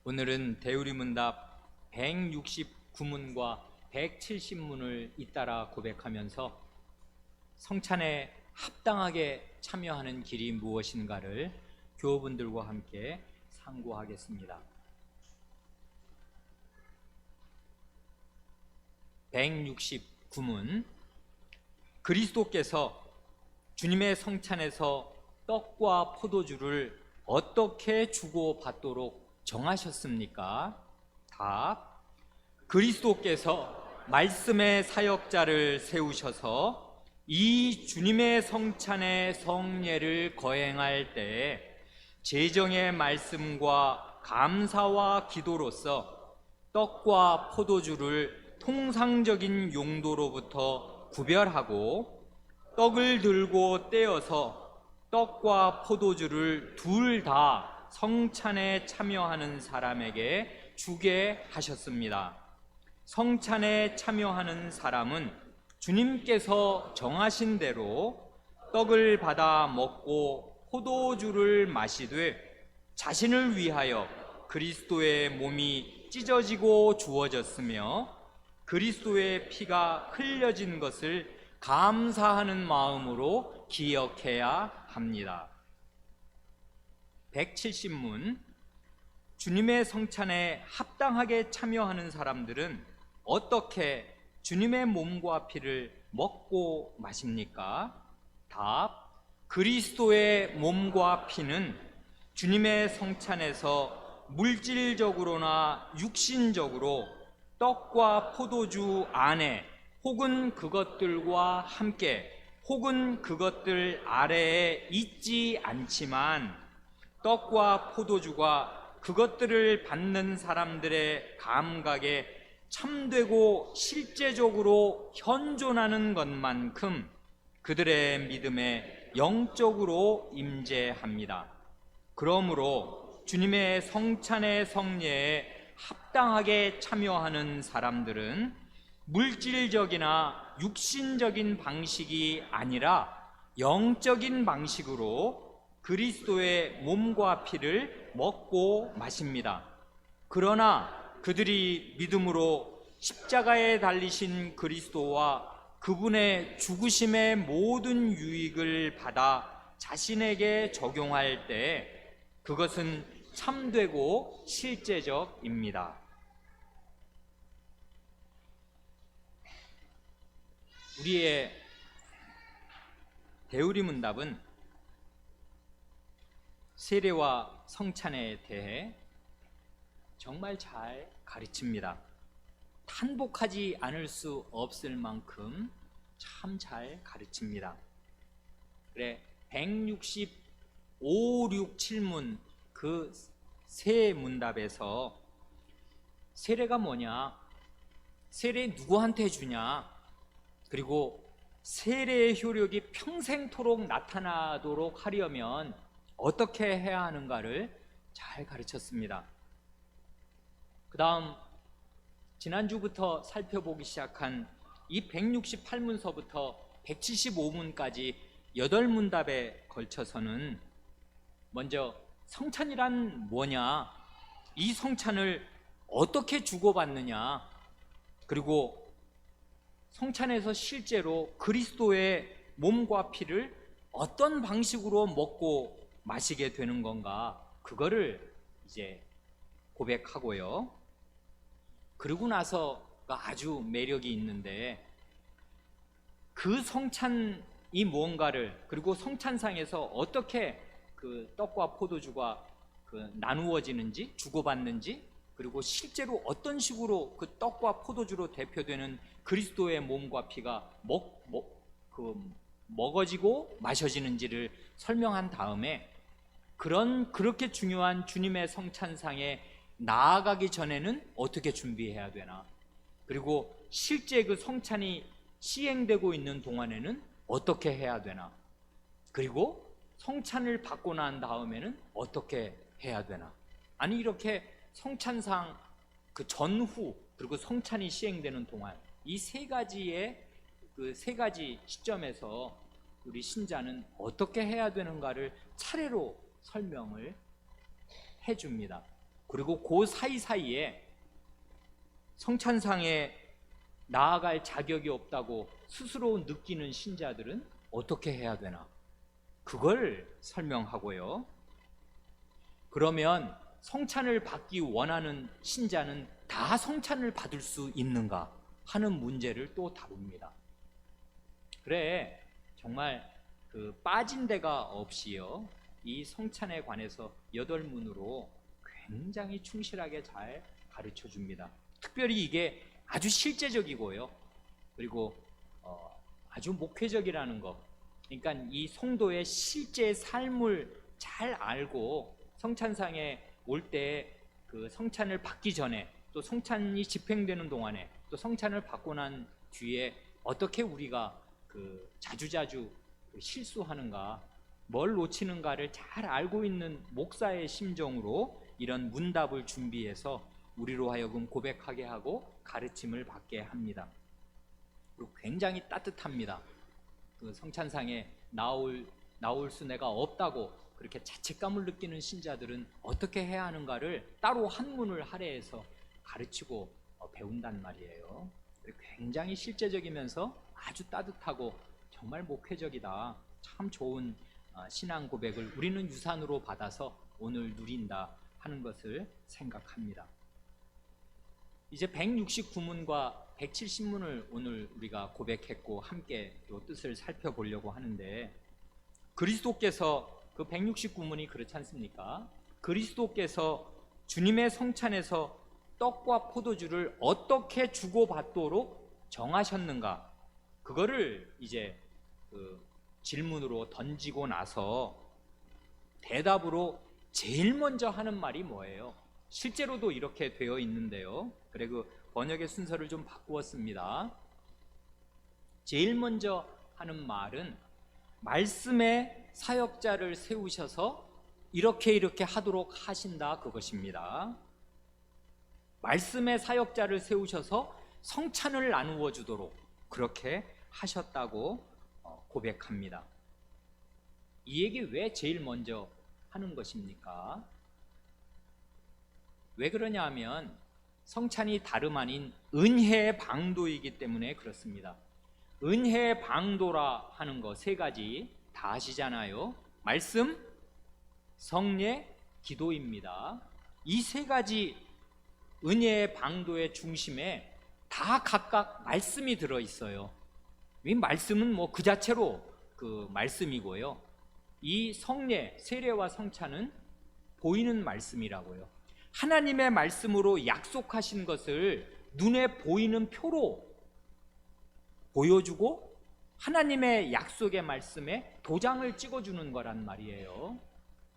오늘은 대우리문답 169문과 170문을 잇따라 고백하면서 성찬에 합당하게 참여하는 길이 무엇인가를 교우분들과 함께 상고하겠습니다. 169문. 그리스도께서 주님의 성찬에서 떡과 포도주를 어떻게 주고받도록 정하셨습니까? 답. 그리스도께서 말씀의 사역자를 세우셔서 이 주님의 성찬의 성례를 거행할 때 제정의 말씀과 감사와 기도로서 떡과 포도주를 통상적인 용도로부터 구별하고 떡을 들고 떼어서 떡과 포도주를 둘 다 성찬에 참여하는 사람에게 주게 하셨습니다. 성찬에 참여하는 사람은 주님께서 정하신 대로 떡을 받아 먹고 포도주를 마시되 자신을 위하여 그리스도의 몸이 찢어지고 주어졌으며 그리스도의 피가 흘려진 것을 감사하는 마음으로 기억해야 합니다. 170문. 주님의 성찬에 합당하게 참여하는 사람들은 어떻게 주님의 몸과 피를 먹고 마십니까? 답. 그리스도의 몸과 피는 주님의 성찬에서 물질적으로나 육신적으로 떡과 포도주 안에 혹은 그것들과 함께 혹은 그것들 아래에 있지 않지만 떡과 포도주가 그것들을 받는 사람들의 감각에 참되고 실제적으로 현존하는 것만큼 그들의 믿음에 영적으로 임재합니다. 그러므로 주님의 성찬의 성례에 합당하게 참여하는 사람들은 물질적이나 육신적인 방식이 아니라 영적인 방식으로 그리스도의 몸과 피를 먹고 마십니다. 그러나 그들이 믿음으로 십자가에 달리신 그리스도와 그분의 죽으심의 모든 유익을 받아 자신에게 적용할 때 그것은 참되고 실제적입니다. 우리의 대우리문답은 세례와 성찬에 대해 정말 잘 가르칩니다. 탄복하지 않을 수 없을 만큼 참 잘 가르칩니다. 그래, 165, 6, 7문 그 세 문답에서 세례가 뭐냐, 세례 누구한테 주냐, 그리고 세례의 효력이 평생토록 나타나도록 하려면 어떻게 해야 하는가를 잘 가르쳤습니다. 그 다음 지난주부터 살펴보기 시작한 이 168문서부터 175문까지 8문답에 걸쳐서는 먼저 성찬이란 뭐냐, 이 성찬을 어떻게 주고받느냐, 그리고 성찬에서 실제로 그리스도의 몸과 피를 어떤 방식으로 먹고 마시게 되는 건가, 그거를 이제 고백하고요. 그러고 나서가 아주 매력이 있는데 그 성찬이 무언가를, 그리고 성찬상에서 어떻게 그 떡과 포도주가 나누어지는지, 주고받는지, 그리고 실제로 어떤 식으로 그 떡과 포도주로 대표되는 그리스도의 몸과 피가 먹어지고 마셔지는지를 설명한 다음에 그렇게 중요한 주님의 성찬상에 나아가기 전에는 어떻게 준비해야 되나, 그리고 실제 그 성찬이 시행되고 있는 동안에는 어떻게 해야 되나, 그리고 성찬을 받고 난 다음에는 어떻게 해야 되나, 아니 이렇게 성찬상 그 전후 그리고 성찬이 시행되는 동안 이 세 가지의 그 세 가지 시점에서 우리 신자는 어떻게 해야 되는가를 차례로 설명을 해줍니다. 그리고 그 사이사이에 성찬상에 나아갈 자격이 없다고 스스로 느끼는 신자들은 어떻게 해야 되나? 그걸 설명하고요. 그러면 성찬을 받기 원하는 신자는 다 성찬을 받을 수 있는가 하는 문제를 또 다룹니다. 그래, 정말 빠진 데가 없이요, 이 성찬에 관해서 8문으로 굉장히 충실하게 잘 가르쳐 줍니다. 특별히 이게 아주 실제적이고요, 그리고 아주 목회적이라는 것, 그러니까 이 성도의 실제 삶을 잘 알고 성찬상에 올 때 그 성찬을 받기 전에, 또 성찬이 집행되는 동안에, 또 성찬을 받고 난 뒤에 어떻게 우리가 자주자주 실수하는가, 뭘 놓치는가를 잘 알고 있는 목사의 심정으로 이런 문답을 준비해서 우리로 하여금 고백하게 하고 가르침을 받게 합니다. 그리고 굉장히 따뜻합니다. 그 성찬상에 나올 수내가 없다고 그렇게 자책감을 느끼는 신자들은 어떻게 해야 하는가를 따로 한문을 할애해서 가르치고 배운단 말이에요. 굉장히 실제적이면서 아주 따뜻하고 정말 목회적이다, 참 좋은 신앙 고백을 우리는 유산으로 받아서 오늘 누린다 하는 것을 생각합니다. 이제 169문과 170문을 오늘 우리가 고백했고 함께 또 뜻을 살펴보려고 하는데, 그리스도께서 그 169문이 그렇지 않습니까? 그리스도께서 주님의 성찬에서 떡과 포도주를 어떻게 주고받도록 정하셨는가, 그거를 이제 질문으로 던지고 나서 대답으로 제일 먼저 하는 말이 뭐예요? 실제로도 이렇게 되어 있는데요, 그래 그 번역의 순서를 좀 바꾸었습니다. 제일 먼저 하는 말은 말씀의 사역자를 세우셔서 이렇게 하도록 하신다, 그것입니다. 말씀의 사역자를 세우셔서 성찬을 나누어 주도록 그렇게 하셨다고 고백합니다. 이 얘기 왜 제일 먼저 하는 것입니까? 왜 그러냐 하면 성찬이 다름 아닌 은혜의 방도이기 때문에 그렇습니다. 은혜의 방도라 하는 거 3가지 다 아시잖아요. 말씀, 성례, 기도입니다. 이 3가지 은혜의 방도의 중심에 다 각각 말씀이 들어있어요. 이 말씀은 뭐 그 자체로 그 말씀이고요, 이 성례, 세례와 성찬은 보이는 말씀이라고요. 하나님의 말씀으로 약속하신 것을 눈에 보이는 표로 보여주고 하나님의 약속의 말씀에 도장을 찍어주는 거란 말이에요.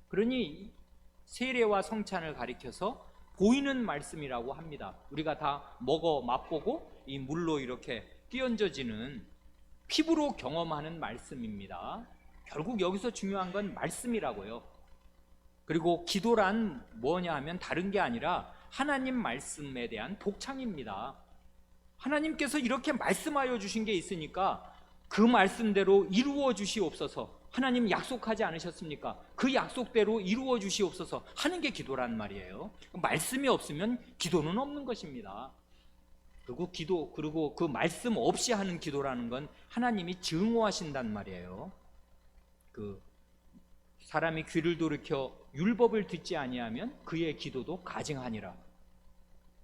그러니 세례와 성찬을 가리켜서 보이는 말씀이라고 합니다. 우리가 다 먹어 맛보고 이 물로 이렇게 끼얹어지는, 피부로 경험하는 말씀입니다. 결국 여기서 중요한 건 말씀이라고요. 그리고 기도란 뭐냐 하면 다른 게 아니라 하나님 말씀에 대한 독창입니다. 하나님께서 이렇게 말씀하여 주신 게 있으니까 그 말씀대로 이루어 주시옵소서. 하나님 약속하지 않으셨습니까? 그 약속대로 이루어 주시옵소서 하는 게 기도란 말이에요. 말씀이 없으면 기도는 없는 것입니다. 그리고 그 말씀 없이 하는 기도라는 건 하나님이 증오하신단 말이에요. 사람이 귀를 돌이켜 율법을 듣지 아니하면 그의 기도도 가증하니라.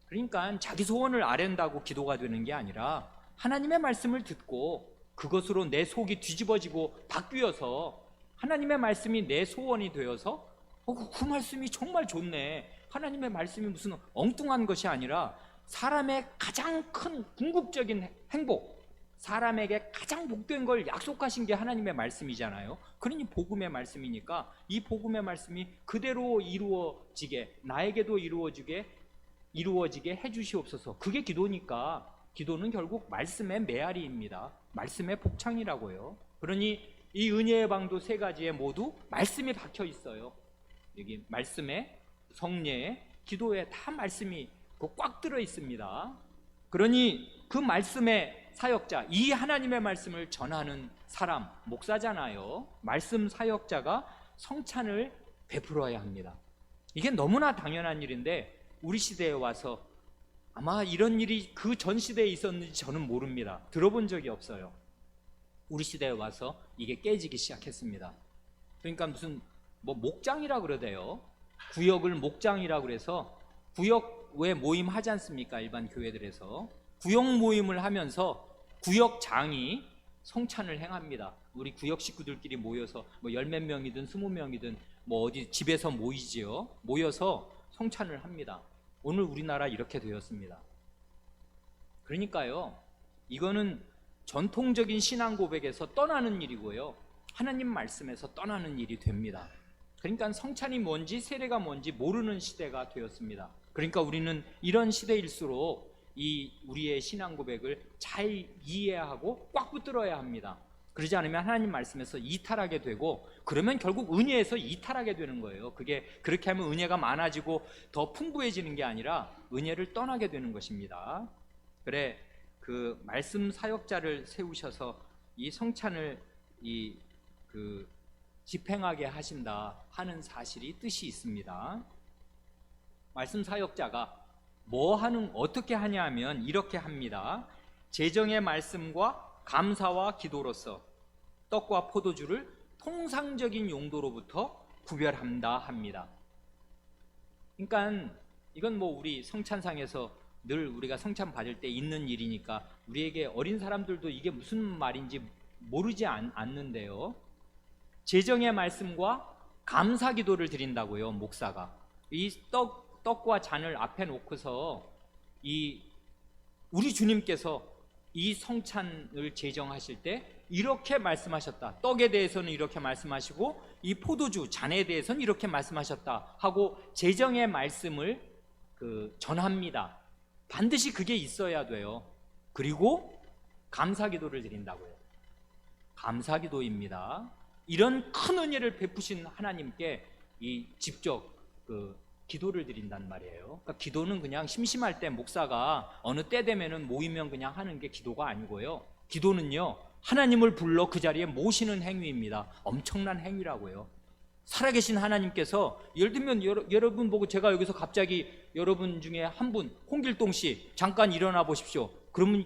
그러니까 자기 소원을 아랜다고 기도가 되는 게 아니라 하나님의 말씀을 듣고 그것으로 내 속이 뒤집어지고 바뀌어서 하나님의 말씀이 내 소원이 되어서 그 말씀이 정말 좋네, 하나님의 말씀이 무슨 엉뚱한 것이 아니라 사람의 가장 큰 궁극적인 행복, 사람에게 가장 복된 걸 약속하신 게 하나님의 말씀이잖아요. 그러니 복음의 말씀이니까 이 복음의 말씀이 그대로 이루어지게, 나에게도 이루어지게 해주시옵소서. 그게 기도니까 기도는 결국 말씀의 메아리입니다. 말씀의 복창이라고요. 그러니 이 은혜의 방도 3가지에 모두 말씀이 박혀 있어요. 여기 말씀에, 성례에, 기도에 다 말씀이 꽉 들어 있습니다. 그러니 그 말씀의 사역자, 이 하나님의 말씀을 전하는 사람, 목사잖아요. 말씀 사역자가 성찬을 베풀어야 합니다. 이게 너무나 당연한 일인데 우리 시대에 와서 아마 이런 일이 그 전 시대에 있었는지 저는 모릅니다. 들어본 적이 없어요. 우리 시대에 와서 이게 깨지기 시작했습니다. 그러니까 무슨 뭐 목장이라 그러대요. 구역을 목장이라 그래서 구역 왜 모임 하지 않습니까? 일반 교회들에서 구역 모임을 하면서 구역장이 성찬을 행합니다. 우리 구역 식구들끼리 모여서 뭐 열 몇 명이든 20명이든 뭐 어디 집에서 모이지요. 모여서 성찬을 합니다. 오늘 우리나라 이렇게 되었습니다. 그러니까요, 이거는 전통적인 신앙 고백에서 떠나는 일이고요, 하나님 말씀에서 떠나는 일이 됩니다. 그러니까 성찬이 뭔지 세례가 뭔지 모르는 시대가 되었습니다. 그러니까 우리는 이런 시대일수록 이 우리의 신앙 고백을 잘 이해하고 꽉 붙들어야 합니다. 그러지 않으면 하나님 말씀에서 이탈하게 되고, 그러면 결국 은혜에서 이탈하게 되는 거예요. 그게 그렇게 하면 은혜가 많아지고 더 풍부해지는 게 아니라 은혜를 떠나게 되는 것입니다. 그래, 그 말씀 사역자를 세우셔서 이 성찬을 집행하게 하신다 하는 사실이 뜻이 있습니다. 말씀 사역자가 어떻게 하냐 하면 이렇게 합니다. 재정의 말씀과 감사와 기도로서 떡과 포도주를 통상적인 용도로부터 구별한다 합니다. 그러니까 이건 뭐 우리 성찬상에서 늘 우리가 성찬 받을 때 있는 일이니까 우리에게 어린 사람들도 이게 무슨 말인지 모르지 않는데요, 재정의 말씀과 감사 기도를 드린다고요. 목사가 이 떡과 잔을 앞에 놓고서 우리 주님께서 이 성찬을 제정하실 때 이렇게 말씀하셨다, 떡에 대해서는 이렇게 말씀하시고 이 포도주 잔에 대해서는 이렇게 말씀하셨다 하고 제정의 말씀을 전합니다. 반드시 그게 있어야 돼요. 그리고 감사 기도를 드린다고요. 감사 기도입니다. 이런 큰 은혜를 베푸신 하나님께 직접 기도를 드린단 말이에요. 그러니까 기도는 그냥 심심할 때 목사가 어느 때 되면은 모이면 그냥 하는 게 기도가 아니고요. 기도는요, 하나님을 불러 그 자리에 모시는 행위입니다. 엄청난 행위라고요. 살아계신 하나님께서, 예를 들면 여러분 보고 제가 여기서 갑자기 여러분 중에 한 분, 홍길동 씨 잠깐 일어나 보십시오. 그러면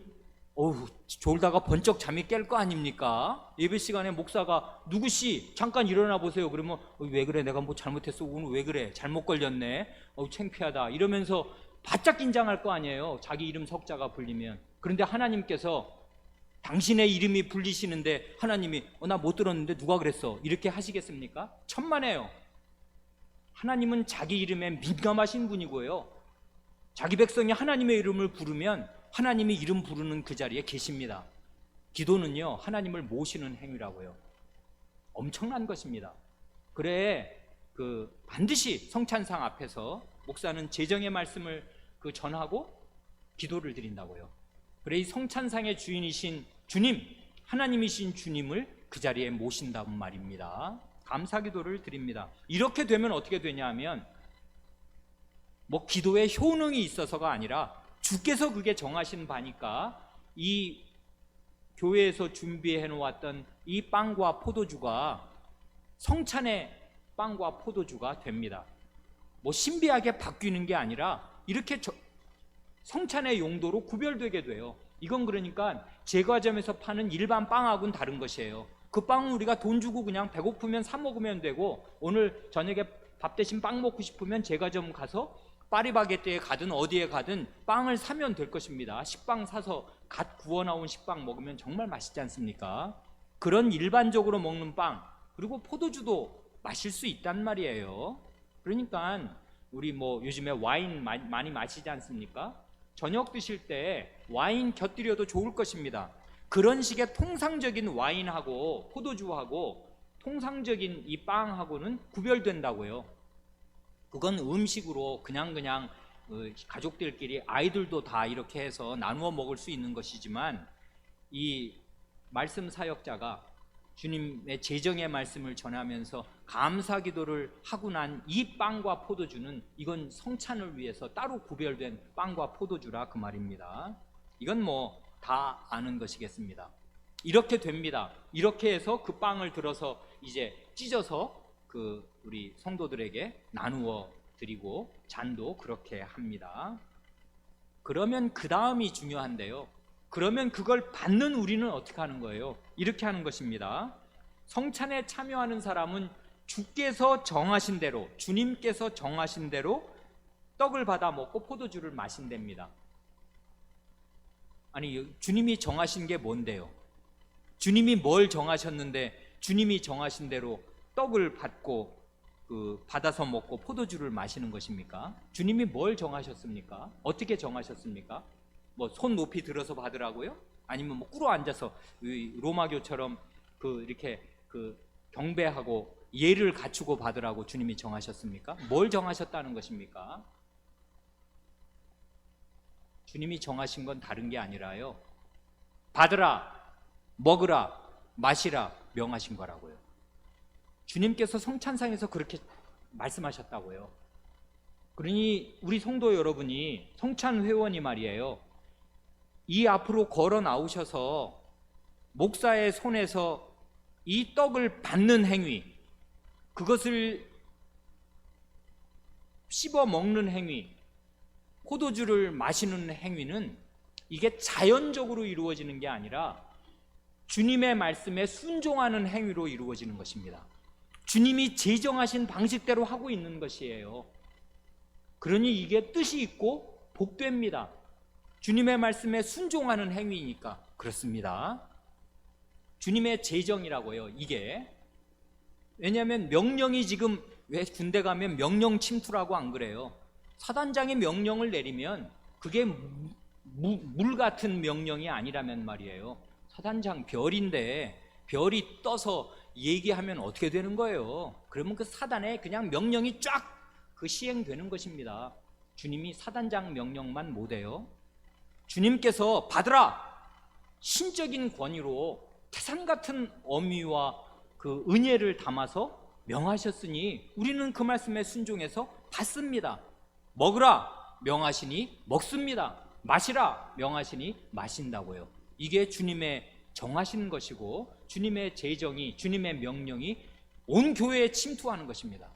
졸다가 번쩍 잠이 깰 거 아닙니까? 예배 시간에 목사가 누구씨 잠깐 일어나 보세요. 그러면 왜 그래, 내가 뭐 잘못했어, 오늘 왜 그래, 잘못 걸렸네, 창피하다 이러면서 바짝 긴장할 거 아니에요, 자기 이름 석자가 불리면. 그런데 하나님께서 당신의 이름이 불리시는데 하나님이 나 못 들었는데 누가 그랬어 이렇게 하시겠습니까? 천만에요. 하나님은 자기 이름에 민감하신 분이고요, 자기 백성이 하나님의 이름을 부르면 하나님이 이름 부르는 그 자리에 계십니다. 기도는요, 하나님을 모시는 행위라고요. 엄청난 것입니다. 그래, 반드시 성찬상 앞에서 목사는 재정의 말씀을 전하고 기도를 드린다고요. 그래, 이 성찬상의 주인이신 주님, 하나님이신 주님을 그 자리에 모신다는 말입니다. 감사 기도를 드립니다. 이렇게 되면 어떻게 되냐 하면 뭐 기도에 효능이 있어서가 아니라 주께서 그게 정하신 바니까 이 교회에서 준비해 놓았던 이 빵과 포도주가 성찬의 빵과 포도주가 됩니다. 뭐 신비하게 바뀌는 게 아니라 이렇게 성찬의 용도로 구별되게 돼요. 이건 그러니까 제과점에서 파는 일반 빵하고는 다른 것이에요. 그 빵은 우리가 돈 주고 그냥 배고프면 사 먹으면 되고, 오늘 저녁에 밥 대신 빵 먹고 싶으면 제과점 가서 파리바게뜨에 가든 어디에 가든 빵을 사면 될 것입니다. 식빵 사서 갓 구워 나온 식빵 먹으면 정말 맛있지 않습니까? 그런 일반적으로 먹는 빵, 그리고 포도주도 마실 수 있단 말이에요. 그러니까 우리 뭐 요즘에 와인 많이 마시지 않습니까? 저녁 드실 때 와인 곁들여도 좋을 것입니다. 그런 식의 통상적인 와인하고 포도주하고 통상적인 이 빵하고는 구별된다고요. 그건 음식으로 그냥 가족들끼리, 아이들도 다 이렇게 해서 나누어 먹을 수 있는 것이지만, 이 말씀 사역자가 주님의 재정의 말씀을 전하면서 감사 기도를 하고 난 이 빵과 포도주는 이건 성찬을 위해서 따로 구별된 빵과 포도주라 그 말입니다. 이건 뭐 다 아는 것이겠습니다. 이렇게 됩니다. 이렇게 해서 그 빵을 들어서 이제 찢어서 우리 성도들에게 나누어 드리고 잔도 그렇게 합니다. 그러면 그 다음이 중요한데요. 그러면 그걸 받는 우리는 어떻게 하는 거예요? 이렇게 하는 것입니다. 성찬에 참여하는 사람은 주께서 정하신 대로, 주님께서 정하신 대로 떡을 받아 먹고 포도주를 마신답니다. 아니, 주님이 정하신 게 뭔데요? 주님이 뭘 정하셨는데 주님이 정하신 대로 떡을 받고 받아서 먹고 포도주를 마시는 것입니까? 주님이 뭘 정하셨습니까? 어떻게 정하셨습니까? 뭐 손 높이 들어서 받으라고요? 아니면 뭐 꿇어 앉아서 로마교처럼 이렇게 경배하고 예를 갖추고 받으라고 주님이 정하셨습니까? 뭘 정하셨다는 것입니까? 주님이 정하신 건 다른 게 아니라요, 받으라, 먹으라, 마시라 명하신 거라고요. 주님께서 성찬상에서 그렇게 말씀하셨다고요. 그러니 우리 성도 여러분이, 성찬 회원이 말이에요, 이 앞으로 걸어 나오셔서 목사의 손에서 이 떡을 받는 행위, 그것을 씹어 먹는 행위, 포도주를 마시는 행위는 이게 자연적으로 이루어지는 게 아니라 주님의 말씀에 순종하는 행위로 이루어지는 것입니다. 주님이 제정하신 방식대로 하고 있는 것이에요. 그러니 이게 뜻이 있고 복됩니다. 주님의 말씀에 순종하는 행위니까 그렇습니다. 주님의 제정이라고요, 이게. 왜냐하면 명령이 지금, 왜 군대 가면 명령 침투라고 안 그래요? 사단장이 명령을 내리면 그게 물 같은 명령이 아니라면 말이에요. 사단장 별인데 별이 떠서 얘기하면 어떻게 되는 거예요? 그러면 그 사단의 그냥 명령이 쫙 시행되는 것입니다. 주님이 사단장 명령만 못해요. 주님께서 받으라, 신적인 권위로 태산 같은 어미와 은혜를 담아서 명하셨으니 우리는 그 말씀에 순종해서 받습니다. 먹으라 명하시니 먹습니다. 마시라 명하시니 마신다고요. 이게 주님의 정하신 것이고, 주님의 제정이, 주님의 명령이 온 교회에 침투하는 것입니다.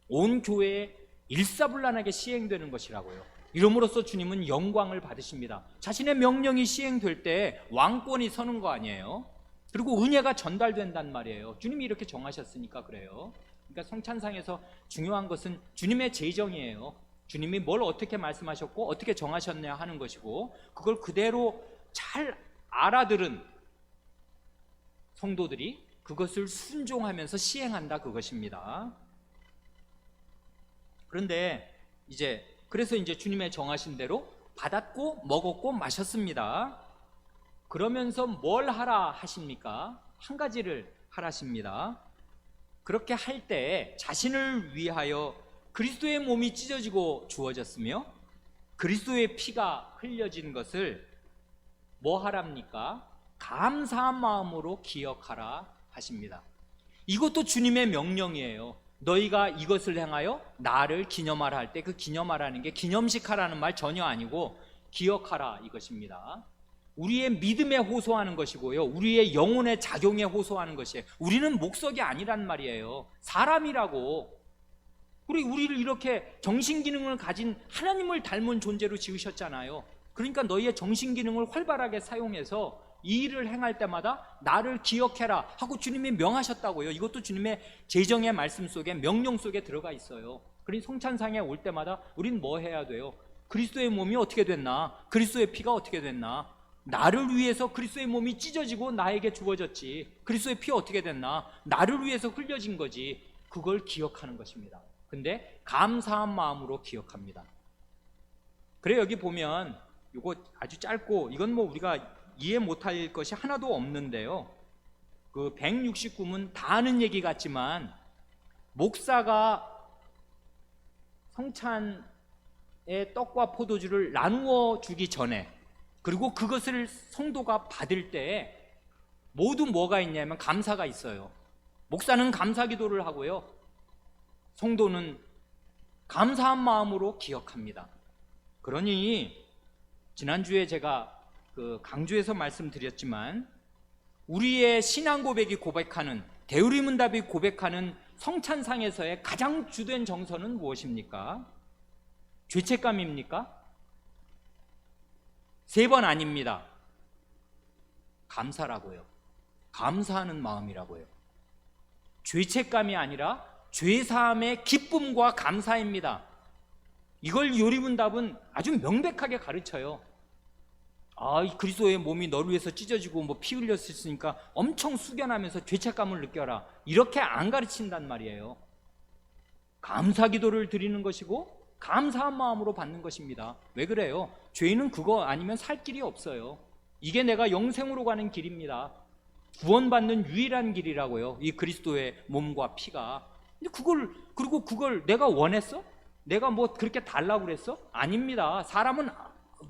온 교회에 일사불란하게 시행되는 것이라고요. 이름으로써 주님은 영광을 받으십니다. 자신의 명령이 시행될 때 왕권이 서는 거 아니에요? 그리고 은혜가 전달된단 말이에요. 주님이 이렇게 정하셨으니까 그래요. 그러니까 성찬상에서 중요한 것은 주님의 제정이에요. 주님이 뭘 어떻게 말씀하셨고 어떻게 정하셨냐 하는 것이고, 그걸 그대로 잘 알아들은 성도들이 그것을 순종하면서 시행한다, 그것입니다. 그런데 그래서 이제 주님의 정하신 대로 받았고 먹었고 마셨습니다. 그러면서 뭘 하라 하십니까? 한 가지를 하라십니다. 그렇게 할 때 자신을 위하여 그리스도의 몸이 찢어지고 주어졌으며 그리스도의 피가 흘려진 것을 뭐 하랍니까? 감사한 마음으로 기억하라 하십니다. 이것도 주님의 명령이에요. 너희가 이것을 행하여 나를 기념하라 할 때, 그 기념하라는 게 기념식 하라는 말 전혀 아니고 기억하라 이것입니다. 우리의 믿음에 호소하는 것이고요, 우리의 영혼의 작용에 호소하는 것이에요. 우리는 목석이 아니란 말이에요. 사람이라고. 우리를 이렇게 정신기능을 가진 하나님을 닮은 존재로 지으셨잖아요. 그러니까 너희의 정신기능을 활발하게 사용해서 이 일을 행할 때마다 나를 기억해라 하고 주님이 명하셨다고요. 이것도 주님의 제정의 말씀 속에, 명령 속에 들어가 있어요. 그러니 성찬상에 올 때마다 우린 뭐 해야 돼요? 그리스도의 몸이 어떻게 됐나? 그리스도의 피가 어떻게 됐나? 나를 위해서 그리스도의 몸이 찢어지고 나에게 주어졌지. 그리스도의 피 어떻게 됐나? 나를 위해서 흘려진 거지. 그걸 기억하는 것입니다. 근데 감사한 마음으로 기억합니다. 그래, 여기 보면 이거 아주 짧고, 이건 뭐 우리가 이해 못할 것이 하나도 없는데요, 169문 다 아는 얘기 같지만 목사가 성찬의 떡과 포도주를 나누어 주기 전에, 그리고 그것을 성도가 받을 때 모두 뭐가 있냐면 감사가 있어요. 목사는 감사 기도를 하고요, 성도는 감사한 마음으로 기억합니다. 그러니 지난주에 제가 강주에서 말씀드렸지만, 우리의 신앙 고백이 고백하는, 대우리문답이 고백하는 성찬상에서의 가장 주된 정서는 무엇입니까? 죄책감입니까? 3번 아닙니다. 감사라고요. 감사하는 마음이라고요. 죄책감이 아니라 죄사함의 기쁨과 감사입니다. 이걸 요리문답은 아주 명백하게 가르쳐요. 이 그리스도의 몸이 너를 위해서 찢어지고 뭐 피 흘렸으니까 엄청 숙연하면서 죄책감을 느껴라, 이렇게 안 가르친단 말이에요. 감사 기도를 드리는 것이고 감사한 마음으로 받는 것입니다. 왜 그래요? 죄인은 그거 아니면 살 길이 없어요. 이게 내가 영생으로 가는 길입니다. 구원받는 유일한 길이라고요, 이 그리스도의 몸과 피가. 근데 그걸 내가 원했어? 내가 뭐 그렇게 달라고 그랬어? 아닙니다. 사람은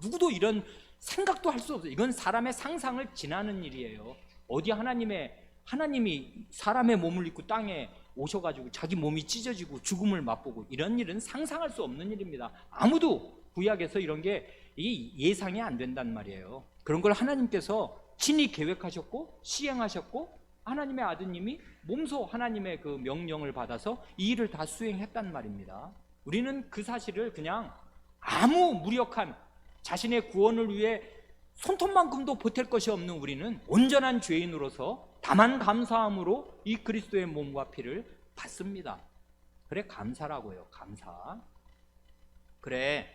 누구도 이런 생각도 할 수 없어요. 이건 사람의 상상을 지나는 일이에요. 어디 하나님이 사람의 몸을 입고 땅에 오셔가지고 자기 몸이 찢어지고 죽음을 맛보고, 이런 일은 상상할 수 없는 일입니다. 아무도 구약에서 이런 게 예상이 안 된단 말이에요. 그런 걸 하나님께서 친히 계획하셨고 시행하셨고, 하나님의 아드님이 몸소 하나님의 그 명령을 받아서 이 일을 다 수행했단 말입니다. 우리는 그 사실을 그냥 아무 무력한 자신의 구원을 위해 손톱만큼도 보탤 것이 없는 우리는 온전한 죄인으로서 다만 감사함으로 이 그리스도의 몸과 피를 받습니다. 그래, 감사라고요. 감사. 그래,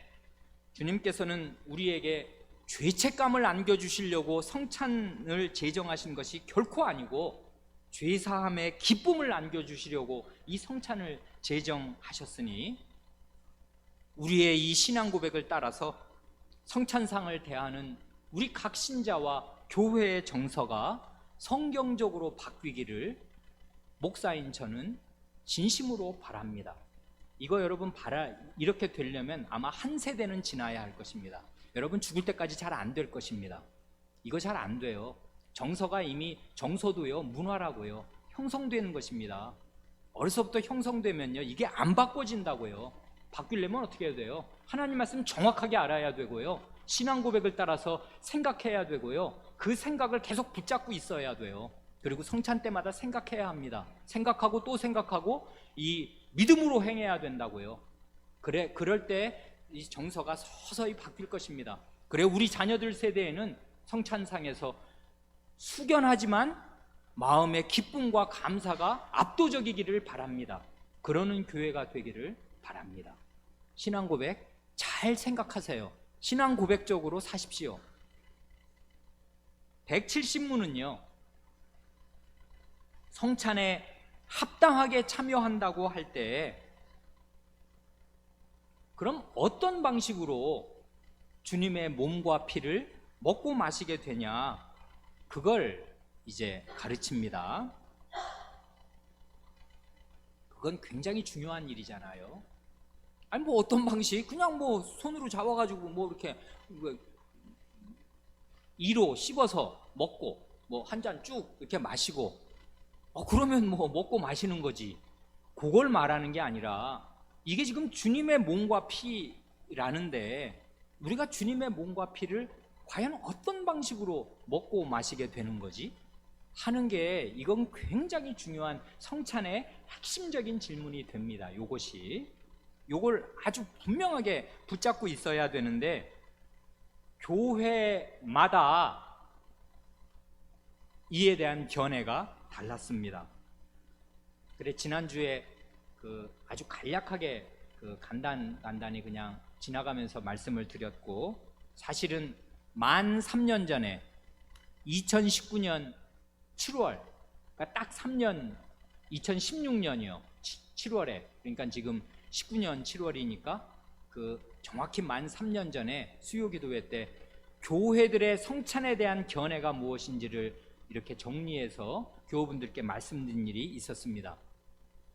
주님께서는 우리에게 죄책감을 안겨주시려고 성찬을 제정하신 것이 결코 아니고 죄사함의 기쁨을 안겨주시려고 이 성찬을 제정하셨으니, 우리의 이 신앙 고백을 따라서 성찬상을 대하는 우리 각 신자와 교회의 정서가 성경적으로 바뀌기를 목사인 저는 진심으로 바랍니다. 이거 여러분 이렇게 되려면 아마 한 세대는 지나야 할 것입니다. 여러분 죽을 때까지 잘 안 될 것입니다. 이거 잘 안 돼요. 정서가 이미, 정서도요, 문화라고요, 형성되는 것입니다. 어려서부터 형성되면요, 이게 안 바꿔진다고요. 바뀌려면 어떻게 해야 돼요? 하나님 말씀 정확하게 알아야 되고요, 신앙 고백을 따라서 생각해야 되고요, 그 생각을 계속 붙잡고 있어야 돼요. 그리고 성찬 때마다 생각해야 합니다. 생각하고 또 생각하고 이 믿음으로 행해야 된다고요. 그럴 때 이 정서가 서서히 바뀔 것입니다. 그래, 우리 자녀들 세대에는 성찬상에서 숙연하지만 마음의 기쁨과 감사가 압도적이기를 바랍니다. 그러는 교회가 되기를 바랍니다. 신앙 고백 잘 생각하세요. 신앙 고백적으로 사십시오. 170문은요, 성찬에 합당하게 참여한다고 할 때 그럼 어떤 방식으로 주님의 몸과 피를 먹고 마시게 되냐, 그걸 이제 가르칩니다. 그건 굉장히 중요한 일이잖아요. 아니 뭐 어떤 방식, 그냥 뭐 손으로 잡아가지고 뭐 이렇게 이로 씹어서 먹고 뭐 한 잔 쭉 이렇게 마시고 그러면 뭐 먹고 마시는 거지, 그걸 말하는 게 아니라, 이게 지금 주님의 몸과 피라는데 우리가 주님의 몸과 피를 과연 어떤 방식으로 먹고 마시게 되는 거지 하는 게, 이건 굉장히 중요한 성찬의 핵심적인 질문이 됩니다. 요걸 아주 분명하게 붙잡고 있어야 되는데, 교회마다 이에 대한 견해가 달랐습니다. 그래, 지난주에 아주 간략하게 간단히 그냥 지나가면서 말씀을 드렸고, 사실은 만 3년 전에 2019년 7월, 그러니까 딱 3년, 2016년이요 7월에, 그러니까 지금 19년 7월이니까 정확히 만 3년 전에 수요기도회 때 교회들의 성찬에 대한 견해가 무엇인지를 이렇게 정리해서 교우분들께 말씀드린 일이 있었습니다.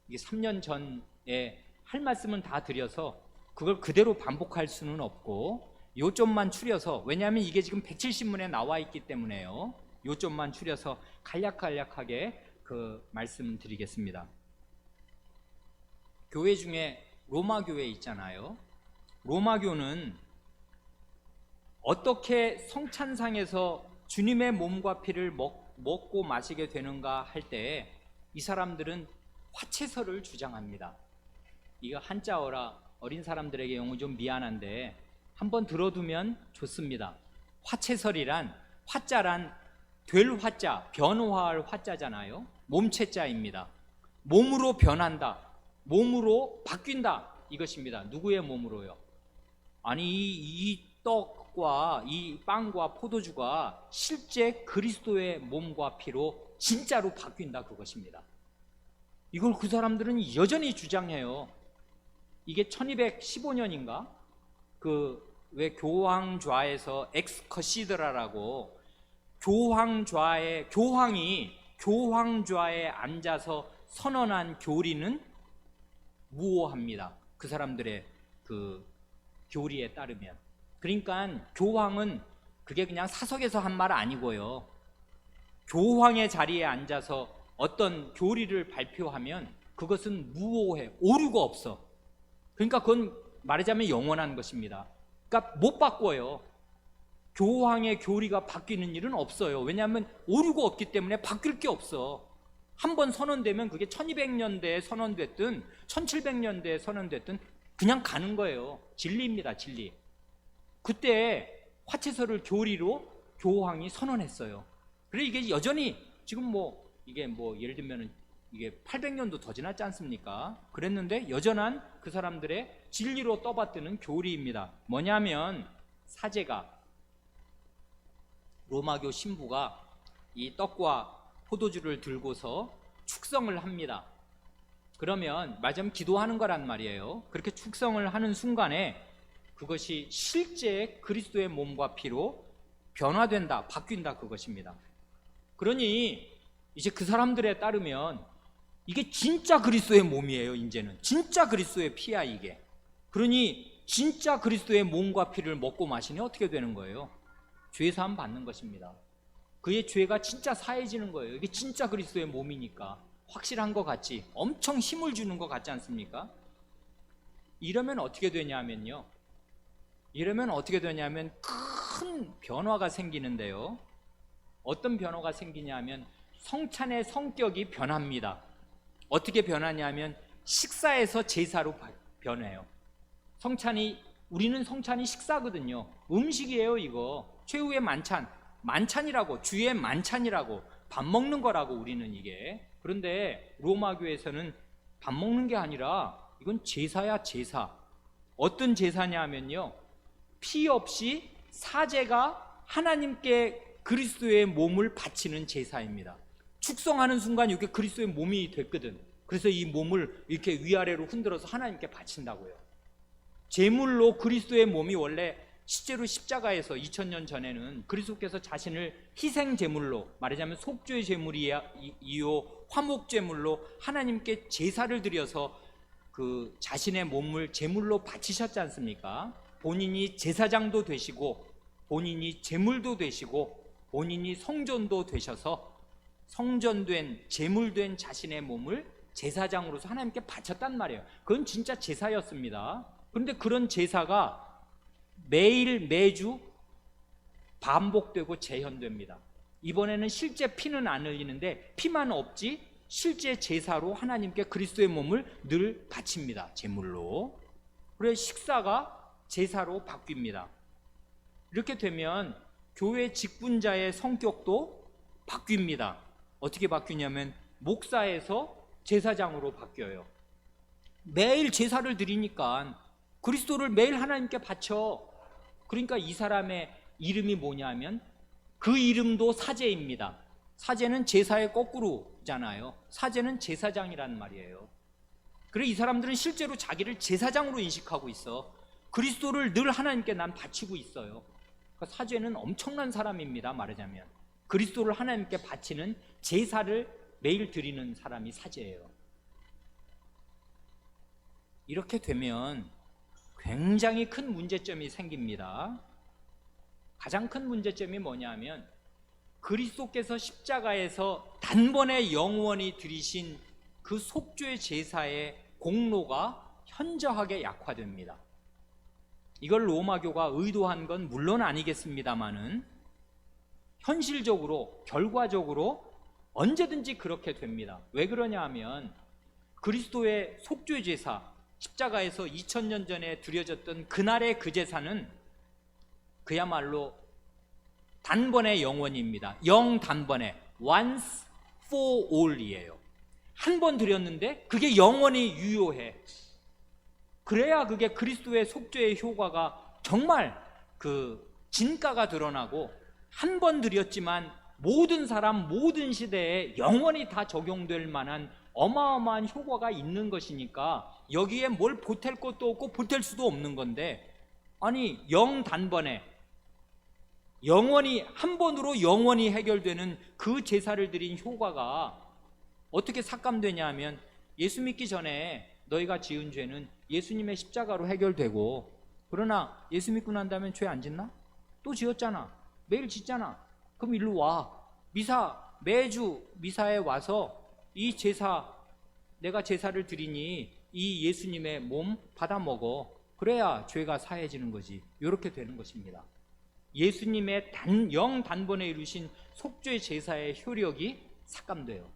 이게 3년 전에 할 말씀은 다 드려서 그걸 그대로 반복할 수는 없고, 요점만 추려서, 왜냐하면 이게 지금 170문에 나와 있기 때문에요, 요점만 추려서 간략하게 말씀드리겠습니다. 교회 중에 로마 교회 있잖아요. 로마 교는 어떻게 성찬상에서 주님의 몸과 피를 먹고 마시게 되는가 할 때, 이 사람들은 화채설을 주장합니다. 이거 한자어라 어린 사람들에게 영어 좀 미안한데 한번 들어두면 좋습니다. 화채설이란, 화자란 될 화자, 변화할 화자잖아요. 몸체자입니다. 몸으로 변한다, 몸으로 바뀐다, 이것입니다. 누구의 몸으로요? 아니 이 떡과 이 빵과 포도주가 실제 그리스도의 몸과 피로 진짜로 바뀐다, 그것입니다. 이걸 그 사람들은 여전히 주장해요. 이게 1215년인가 그 왜 교황좌에서 엑스커시드라라고 교황이 교황좌에 앉아서 선언한 교리는 무오합니다. 그 사람들의 그 교리에 따르면. 그러니까 교황은 그게 그냥 사석에서 한 말 아니고요. 교황의 자리에 앉아서 어떤 교리를 발표하면 그것은 무오해, 오류가 없어. 그러니까 그건 말하자면 영원한 것입니다. 그러니까 못 바꿔요. 교황의 교리가 바뀌는 일은 없어요. 왜냐하면 오류가 없기 때문에 바뀔 게 없어. 한번 선언되면 그게 1200년대에 선언됐든 1700년대에 선언됐든 그냥 가는 거예요. 진리입니다, 진리. 그때 화채설을 교리로 교황이 선언했어요. 그래 이게 여전히 지금 이게 예를 들면 이게 800년도 더 지났지 않습니까? 그랬는데 여전한 그 사람들의 진리로 떠받드는 교리입니다. 뭐냐면 사제가, 로마교 신부가 이 떡과 포도주를 들고서 축성을 합니다. 그러면 말하자면 기도하는 거란 말이에요. 그렇게 축성을 하는 순간에 그것이 실제 그리스도의 몸과 피로 변화된다, 바뀐다, 그것입니다. 그러니 이제 그 사람들에 따르면 이게 진짜 그리스도의 몸이에요. 이제는 진짜 그리스도의 피야 이게. 그러니 진짜 그리스도의 몸과 피를 먹고 마시니 어떻게 되는 거예요? 죄사함 받는 것입니다. 그의 죄가 진짜 사해지는 거예요. 이게 진짜 그리스도의 몸이니까 확실한 것 같지, 엄청 힘을 주는 것 같지 않습니까? 이러면 어떻게 되냐면요, 큰 변화가 생기는데요. 어떤 변화가 생기냐면 성찬의 성격이 변합니다. 어떻게 변하냐면 식사에서 제사로 변해요. 우리는 성찬이 식사거든요. 음식이에요. 이거 최후의 만찬이라고, 주의 만찬이라고, 밥 먹는 거라고 우리는 이게. 그런데 로마교에서는 밥 먹는 게 아니라 이건 제사야, 제사. 어떤 제사냐 하면요, 피 없이 사제가 하나님께 그리스도의 몸을 바치는 제사입니다. 축성하는 순간 이게 그리스도의 몸이 됐거든. 그래서 이 몸을 이렇게 위아래로 흔들어서 하나님께 바친다고요. 제물로 그리스도의 몸이 원래 실제로 십자가에서 2000년 전에는 그리스도께서 자신을 희생 제물로, 말하자면 속죄 제물이요 화목 제물로 하나님께 제사를 드려서 그 자신의 몸을 제물로 바치셨지 않습니까? 본인이 제사장도 되시고 본인이 제물도 되시고 본인이 성전도 되셔서 성전된, 제물된 자신의 몸을 제사장으로서 하나님께 바쳤단 말이에요. 그건 진짜 제사였습니다. 그런데 그런 제사가 매주 반복되고 재현됩니다. 이번에는 실제 피는 안 흘리는데 피만 없지 실제 제사로 하나님께 그리스도의 몸을 늘 바칩니다. 제물로. 그래서 식사가 제사로 바뀝니다. 이렇게 되면 교회 직분자의 성격도 바뀝니다. 어떻게 바뀌냐면 목사에서 제사장으로 바뀌어요. 매일 제사를 드리니까 그리스도를 매일 하나님께 바쳐. 그러니까 이 사람의 이름이 뭐냐면 그 이름도 사제입니다. 사제는 제사의 거꾸로잖아요. 사제는 제사장이란 말이에요. 그래 이 사람들은 실제로 자기를 제사장으로 인식하고 있어. 그리스도를 늘 하나님께 난 바치고 있어요. 그러니까 사제는 엄청난 사람입니다. 말하자면 그리스도를 하나님께 바치는 제사를 매일 드리는 사람이 사제예요. 이렇게 되면 굉장히 큰 문제점이 생깁니다. 가장 큰 문제점이 뭐냐면 그리스도께서 십자가에서 단번에 영원히 드리신 그 속죄 제사의 공로가 현저하게 약화됩니다. 이걸 로마교가 의도한 건 물론 아니겠습니다만은 현실적으로, 결과적으로 언제든지 그렇게 됩니다. 왜 그러냐 하면 그리스도의 속죄 제사, 십자가에서 2000년 전에 드려졌던 그날의 그 제사는 그야말로 단번의 영원입니다. 영단번에 once for all이에요. 한 번 드렸는데 그게 영원히 유효해. 그래야 그게 그리스도의 속죄의 효과가 정말 그 진가가 드러나고, 한 번 드렸지만 모든 사람 모든 시대에 영원히 다 적용될 만한 어마어마한 효과가 있는 것이니까 여기에 뭘 보탤 것도 없고 보탤 수도 없는 건데, 아니 영단번에 영원히 한 번으로 영원히 해결되는 그 제사를 드린 효과가 어떻게 삭감되냐 하면, 예수 믿기 전에 너희가 지은 죄는 예수님의 십자가로 해결되고, 그러나 예수 믿고 난 다음에 죄 안 짓나? 또 지었잖아. 매일 짓잖아. 그럼 일로 와. 매주 미사에 와서 이 제사, 내가 제사를 드리니 이 예수님의 몸 받아 먹어. 그래야 죄가 사해지는 거지. 이렇게 되는 것입니다. 예수님의 영단번에 이루신 속죄 제사의 효력이 삭감돼요.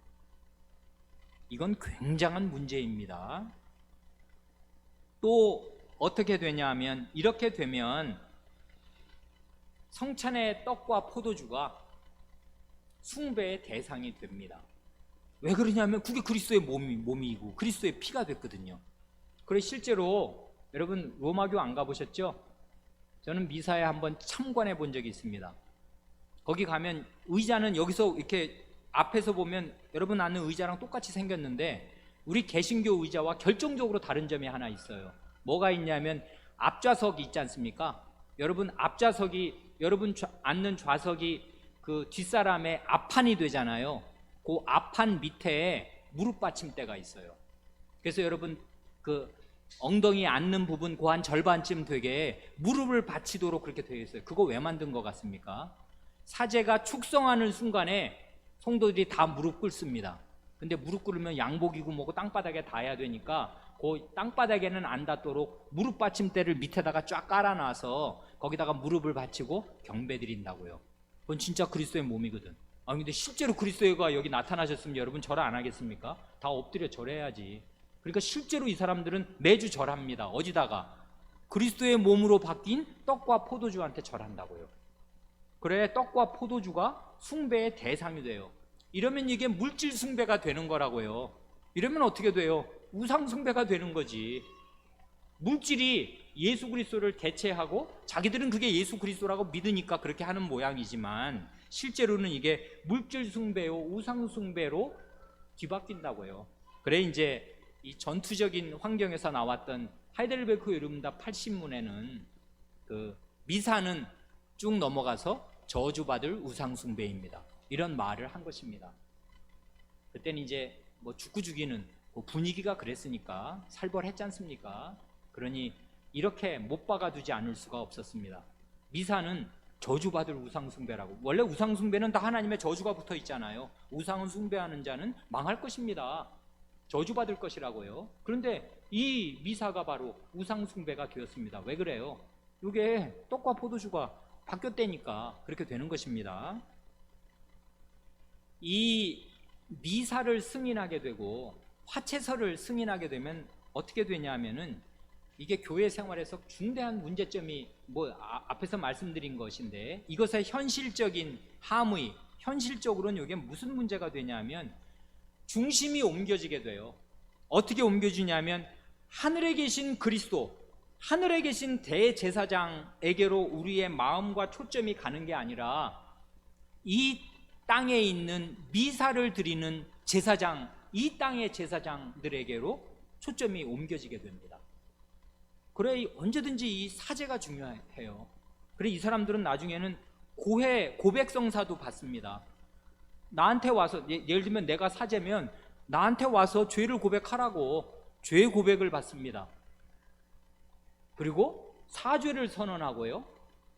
이건 굉장한 문제입니다. 또 어떻게 되냐 하면, 이렇게 되면 성찬의 떡과 포도주가 숭배의 대상이 됩니다. 왜 그러냐면 그게 그리스도의 몸이고 그리스도의 피가 됐거든요. 그래서 실제로 여러분 로마교 안 가보셨죠? 저는 미사에 한번 참관해 본 적이 있습니다. 거기 가면 의자는 여기서 이렇게 앞에서 보면 여러분 앉는 의자랑 똑같이 생겼는데, 우리 개신교 의자와 결정적으로 다른 점이 하나 있어요. 뭐가 있냐면 앞좌석이 있지 않습니까? 여러분 앞좌석이, 여러분 앉는 좌석이 그 뒷사람의 앞판이 되잖아요. 그 앞판 밑에 무릎 받침대가 있어요. 그래서 여러분 그 엉덩이 앉는 부분 그 한 절반쯤 되게 무릎을 받치도록 그렇게 되어 있어요. 그거 왜 만든 것 같습니까? 사제가 축성하는 순간에 성도들이 다 무릎 꿇습니다. 근데 무릎 꿇으면 양복이고 뭐고 땅바닥에 닿아야 되니까 그 땅바닥에는 안 닿도록 무릎 받침대를 밑에다가 쫙 깔아놔서 거기다가 무릎을 받치고 경배 드린다고요. 그건 진짜 그리스도의 몸이거든. 근데 실제로 그리스도가 여기 나타나셨으면 여러분 절 안 하겠습니까? 다 엎드려 절해야지. 그러니까 실제로 이 사람들은 매주 절합니다. 어디다가? 그리스도의 몸으로 바뀐 떡과 포도주한테 절한다고요. 그래, 떡과 포도주가 숭배의 대상이 돼요. 이러면 이게 물질 숭배가 되는 거라고요. 이러면 어떻게 돼요? 우상 숭배가 되는 거지. 물질이 예수 그리스도를 대체하고 자기들은 그게 예수 그리스도라고 믿으니까 그렇게 하는 모양이지만, 실제로는 이게 물질 숭배요 우상 숭배로 뒤바뀐다고요. 그래, 이제 이 전투적인 환경에서 나왔던 하이델베르크 요름답 80문에는 그 미사는 쭉 넘어가서 저주받을 우상 숭배입니다. 이런 말을 한 것입니다. 그때는 이제 뭐 죽고 죽이는 그 분위기가 그랬으니까 살벌했지 않습니까? 그러니 이렇게 못 박아두지 않을 수가 없었습니다. 미사는 저주받을 우상 숭배라고. 원래 우상 숭배는 다 하나님의 저주가 붙어 있잖아요. 우상을 숭배하는 자는 망할 것입니다. 저주받을 것이라고요. 그런데 이 미사가 바로 우상 숭배가 되었습니다. 왜 그래요? 이게 떡과 포도주가 바뀌었다니까 그렇게 되는 것입니다. 이 미사를 승인하게 되고 화채서를 승인하게 되면 어떻게 되냐 하면은, 이게 교회 생활에서 중대한 문제점이 앞에서 말씀드린 것인데, 이것의 현실적인 함의, 현실적으로는 이게 무슨 문제가 되냐면 중심이 옮겨지게 돼요. 어떻게 옮겨지냐면, 하늘에 계신 그리스도, 하늘에 계신 대제사장에게로 우리의 마음과 초점이 가는 게 아니라 이 땅에 있는 미사를 드리는 제사장, 이 땅의 제사장들에게로 초점이 옮겨지게 됩니다. 그래, 언제든지 이 사제가 중요해요. 그래, 이 사람들은 나중에는 고백성사도 받습니다. 나한테 와서, 예를 들면 내가 사제면 나한테 와서 죄를 고백하라고 죄 고백을 받습니다. 그리고 사죄를 선언하고요.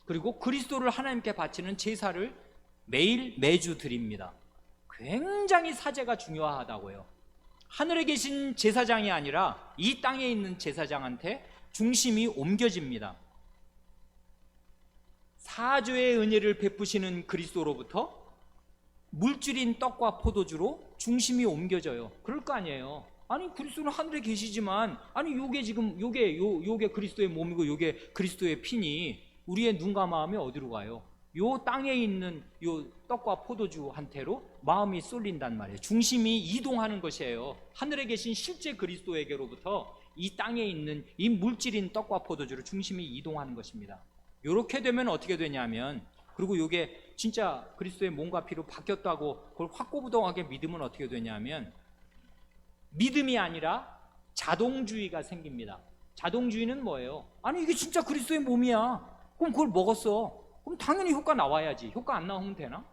그리고 그리스도를 하나님께 바치는 제사를 매주 드립니다. 굉장히 사제가 중요하다고요. 하늘에 계신 제사장이 아니라 이 땅에 있는 제사장한테 중심이 옮겨집니다. 사죄의 은혜를 베푸시는 그리스도로부터 물질인 떡과 포도주로 중심이 옮겨져요. 그럴 거 아니에요. 아니 그리스도는 하늘에 계시지만 아니 요게 지금 요게 그리스도의 몸이고 요게 그리스도의 피니 우리의 눈과 마음이 어디로 가요? 요 땅에 있는 요 떡과 포도주한테로 마음이 쏠린단 말이에요. 중심이 이동하는 것이에요. 하늘에 계신 실제 그리스도에게로부터 이 땅에 있는 이 물질인 떡과 포도주로 중심이 이동하는 것입니다. 요렇게 되면 어떻게 되냐면, 그리고 요게 진짜 그리스도의 몸과 피로 바뀌었다고 그걸 확고부동하게 믿으면 어떻게 되냐면, 믿음이 아니라 자동주의가 생깁니다. 자동주의는 뭐예요? 아니 이게 진짜 그리스도의 몸이야. 그럼 그걸 먹었어. 그럼 당연히 효과 나와야지. 효과 안 나오면 되나?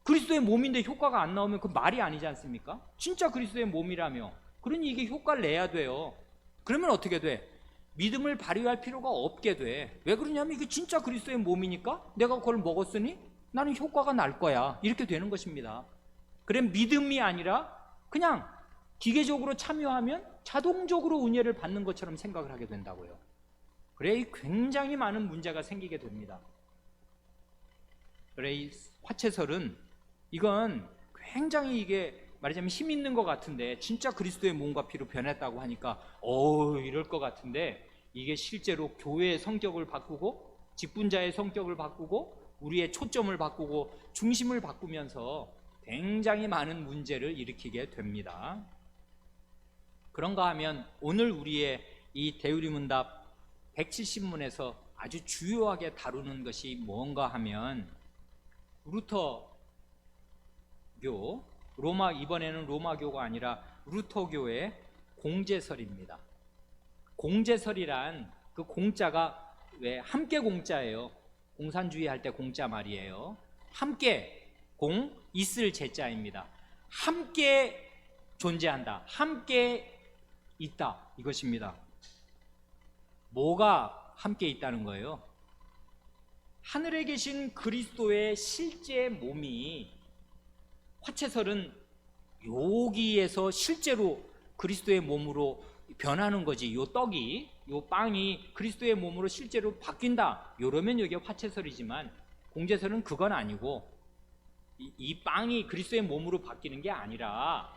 그리스도의 몸인데 효과가 안 나오면 그 말이 아니지 않습니까? 진짜 그리스도의 몸이라며. 그러니 이게 효과를 내야 돼요. 그러면 어떻게 돼? 믿음을 발휘할 필요가 없게 돼. 왜 그러냐면 이게 진짜 그리스도의 몸이니까 내가 그걸 먹었으니 나는 효과가 날 거야. 이렇게 되는 것입니다. 그래 믿음이 아니라 그냥 기계적으로 참여하면 자동적으로 은혜를 받는 것처럼 생각을 하게 된다고요. 그래 굉장히 많은 문제가 생기게 됩니다. 그래 이 화채설은 이건 굉장히 이게 말하자면 힘 있는 것 같은데, 진짜 그리스도의 몸과 피로 변했다고 하니까 이럴 것 같은데, 이게 실제로 교회의 성격을 바꾸고 직분자의 성격을 바꾸고 우리의 초점을 바꾸고 중심을 바꾸면서 굉장히 많은 문제를 일으키게 됩니다. 그런가 하면 오늘 우리의 이 대우리문답 170문에서 아주 주요하게 다루는 것이 뭔가 하면, 루터교, 이번에는 로마교가 아니라 루터교의 공제설입니다. 공제설이란 그 공자가 왜 함께 공자예요. 공산주의 할 때 공자 말이에요. 함께, 공, 있을 제자입니다. 함께 존재한다. 함께 있다. 이것입니다. 뭐가 함께 있다는 거예요? 하늘에 계신 그리스도의 실제 몸이, 화채설은 여기에서 실제로 그리스도의 몸으로 변하는 거지. 요 떡이, 요 빵이 그리스도의 몸으로 실제로 바뀐다. 요러면 이게 화채설이지만, 공제설은 그건 아니고, 이 빵이 그리스도의 몸으로 바뀌는 게 아니라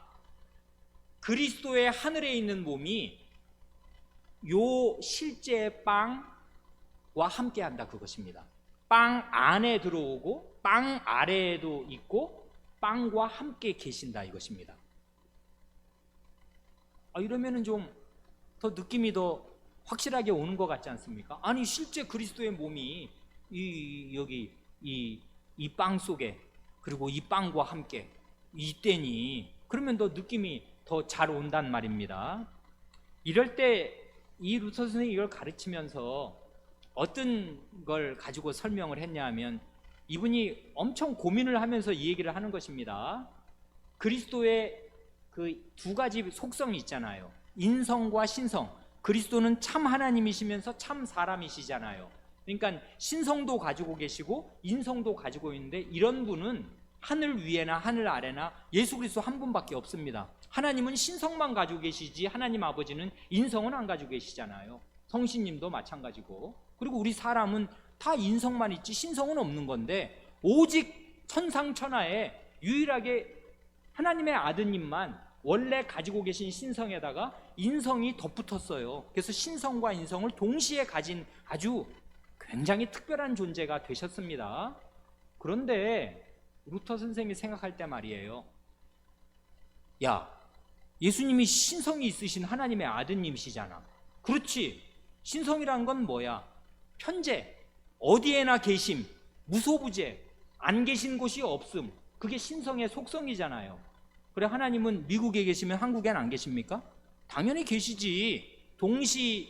그리스도의 하늘에 있는 몸이 요 실제 빵과 함께 한다. 그것입니다. 빵 안에 들어오고 빵 아래에도 있고 빵과 함께 계신다. 이것입니다. 이러면은 좀 더 느낌이 더 확실하게 오는 것 같지 않습니까? 아니 실제 그리스도의 몸이 여기 이 빵 속에, 그리고 이 빵과 함께 있대니, 그러면 더 느낌이 더 잘 온단 말입니다. 이럴 때 이 루터 선생님이 이걸 가르치면서 어떤 걸 가지고 설명을 했냐 하면, 이분이 엄청 고민을 하면서 이 얘기를 하는 것입니다. 그리스도의 그 두 가지 속성이 있잖아요. 인성과 신성. 그리스도는 참 하나님이시면서 참 사람이시잖아요. 그러니까 신성도 가지고 계시고 인성도 가지고 있는데, 이런 분은 하늘 위에나 하늘 아래나 예수 그리스도 한 분밖에 없습니다. 하나님은 신성만 가지고 계시지 하나님 아버지는 인성은 안 가지고 계시잖아요. 성신님도 마찬가지고. 그리고 우리 사람은 다 인성만 있지 신성은 없는 건데, 오직 천상천하에 유일하게 하나님의 아드님만 원래 가지고 계신 신성에다가 인성이 덧붙었어요. 그래서 신성과 인성을 동시에 가진 아주 굉장히 특별한 존재가 되셨습니다. 그런데 루터 선생님이 생각할 때 말이에요, 야, 예수님이 신성이 있으신 하나님의 아드님이시잖아. 그렇지. 신성이란 건 뭐야? 현재 어디에나 계심, 무소부재, 안 계신 곳이 없음. 그게 신성의 속성이잖아요. 그래 하나님은 미국에 계시면 한국엔 안 계십니까? 당연히 계시지. 동시에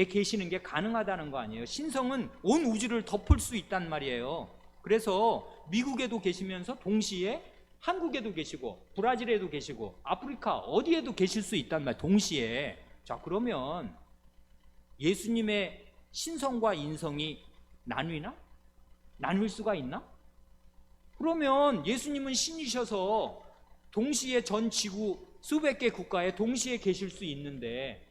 계시는 게 가능하다는 거 아니에요. 신성은 온 우주를 덮을 수 있단 말이에요. 그래서 미국에도 계시면서 동시에 한국에도 계시고 브라질에도 계시고 아프리카 어디에도 계실 수 있단 말이에요. 동시에. 자, 그러면 예수님의 신성과 인성이 나뉘나? 나눌 수가 있나? 그러면 예수님은 신이셔서 동시에 전 지구 수백 개 국가에 동시에 계실 수 있는데,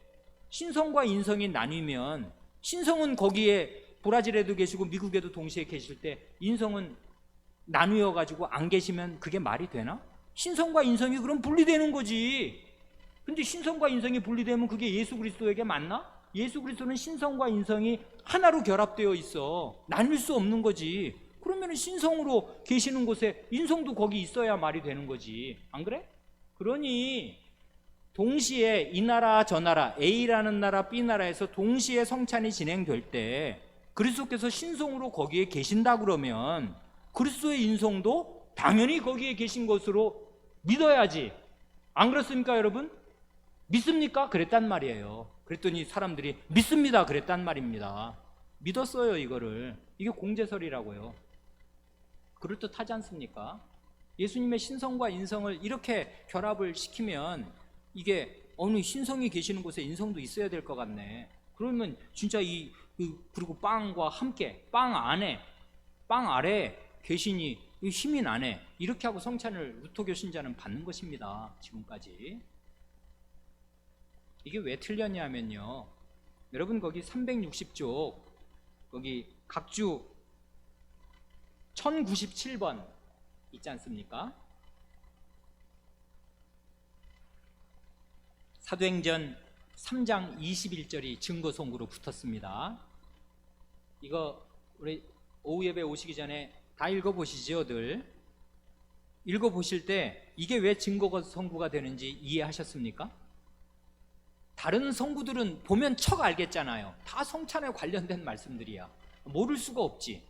신성과 인성이 나뉘면 신성은 거기에 브라질에도 계시고 미국에도 동시에 계실 때 인성은 나누어 가지고 안 계시면 그게 말이 되나? 신성과 인성이 그럼 분리되는 거지. 근데 신성과 인성이 분리되면 그게 예수 그리스도에게 맞나? 예수 그리스도는 신성과 인성이 하나로 결합되어 있어. 나눌 수 없는 거지. 그러면 신성으로 계시는 곳에 인성도 거기 있어야 말이 되는 거지. 안 그래? 그러니 동시에 이 나라 저 나라, A라는 나라 B나라에서 동시에 성찬이 진행될 때 그리스도께서 신성으로 거기에 계신다 그러면 그리스도의 인성도 당연히 거기에 계신 것으로 믿어야지. 안 그렇습니까 여러분? 믿습니까? 그랬단 말이에요. 그랬더니 사람들이 믿습니다 그랬단 말입니다. 믿었어요 이거를. 이게 공제설이라고요. 그럴듯하지 않습니까? 예수님의 신성과 인성을 이렇게 결합을 시키면 이게 어느 신성이 계시는 곳에 인성도 있어야 될 것 같네. 그러면 진짜 그리고 빵과 함께 빵 아래 계시니 힘인 안에 이렇게 하고 성찬을 루터교 신자는 받는 것입니다. 지금까지. 이게 왜 틀렸냐면요, 여러분 거기 360쪽 거기 각주 1097번 있지 않습니까? 사도행전 3장 21절이 증거송구로 붙었습니다. 이거 우리 오후 예배 오시기 전에 다 읽어보시죠들. 읽어보실 때 이게 왜 증거송구가 되는지 이해하셨습니까? 다른 성구들은 보면 척 알겠잖아요. 다 성찬에 관련된 말씀들이야. 모를 수가 없지.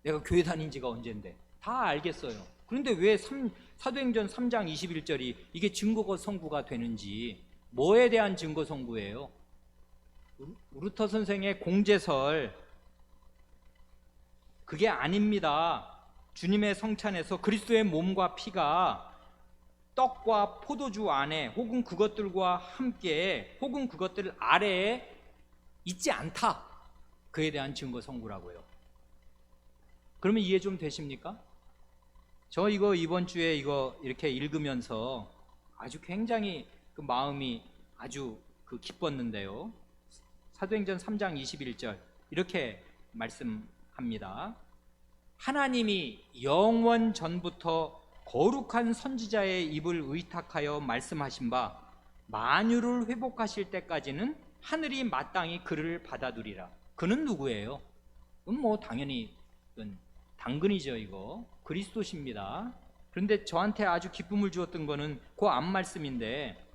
내가 교회 다닌 지가 언젠데. 다 알겠어요. 그런데 왜 사도행전 3장 21절이 이게 증거송구가 되는지, 뭐에 대한 증거송구예요? 루터 선생의 공제설, 그게 아닙니다. 주님의 성찬에서 그리스도의 몸과 피가 떡과 포도주 안에 혹은 그것들과 함께 혹은 그것들 아래에 있지 않다. 그에 대한 증거송구라고요. 그러면 이해 좀 되십니까? 저 이거 이번 주에 이거 이렇게 읽으면서 아주 굉장히 그 마음이 아주 기뻤는데요. 사도행전 3장 21절 이렇게 말씀합니다. 하나님이 영원 전부터 거룩한 선지자의 입을 의탁하여 말씀하신 바 만유를 회복하실 때까지는 하늘이 마땅히 그를 받아두리라. 그는 누구예요? 뭐 당연히 당근이죠. 이거 그리스도십니다. 그런데 저한테 아주 기쁨을 주었던 거는 그 앞 말씀인데,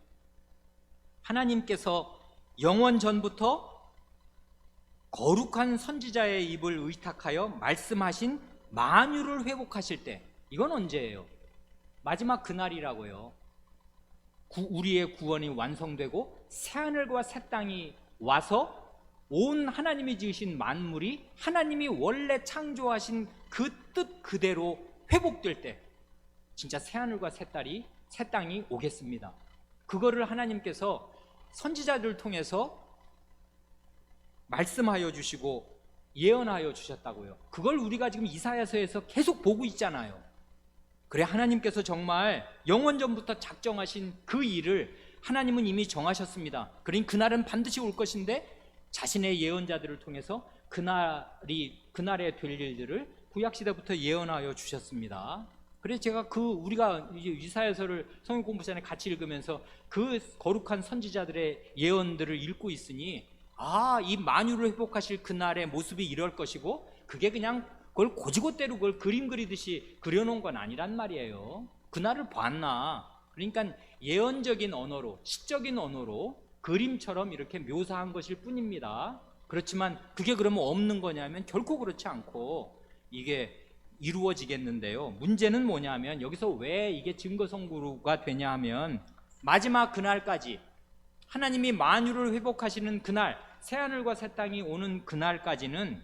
하나님께서 영원 전부터 거룩한 선지자의 입을 의탁하여 말씀하신 만유를 회복하실 때, 이건 언제예요? 마지막 그날이라고요. 우리의 구원이 완성되고 새하늘과 새 땅이 와서 온 하나님이 지으신 만물이 하나님이 원래 창조하신 그 뜻 그대로 회복될 때 진짜 새하늘과 새 땅이 오겠습니다. 그거를 하나님께서 선지자들을 통해서 말씀하여 주시고 예언하여 주셨다고요. 그걸 우리가 지금 이사야서에서 계속 보고 있잖아요. 그래, 하나님께서 정말 영원 전부터 작정하신 그 일을 하나님은 이미 정하셨습니다. 그러니 그날은 반드시 올 것인데 자신의 예언자들을 통해서 그날에 될 일들을 구약시대부터 예언하여 주셨습니다. 그래서 제가 우리가 이사야서를 성경 공부 전에 같이 읽으면서 그 거룩한 선지자들의 예언들을 읽고 있으니, 이 만유를 회복하실 그날의 모습이 이럴 것이고, 그게 그냥 그걸 고지고대로 그걸 그림 그리듯이 그려놓은 건 아니란 말이에요. 그날을 봤나? 그러니까 예언적인 언어로, 시적인 언어로 그림처럼 이렇게 묘사한 것일 뿐입니다. 그렇지만 그게 그러면 없는 거냐면 결코 그렇지 않고 이게 이루어지겠는데요. 문제는 뭐냐면 여기서 왜 이게 증거송구가 되냐 하면, 마지막 그날까지 하나님이 만유를 회복하시는 그날, 새하늘과 새 땅이 오는 그날까지는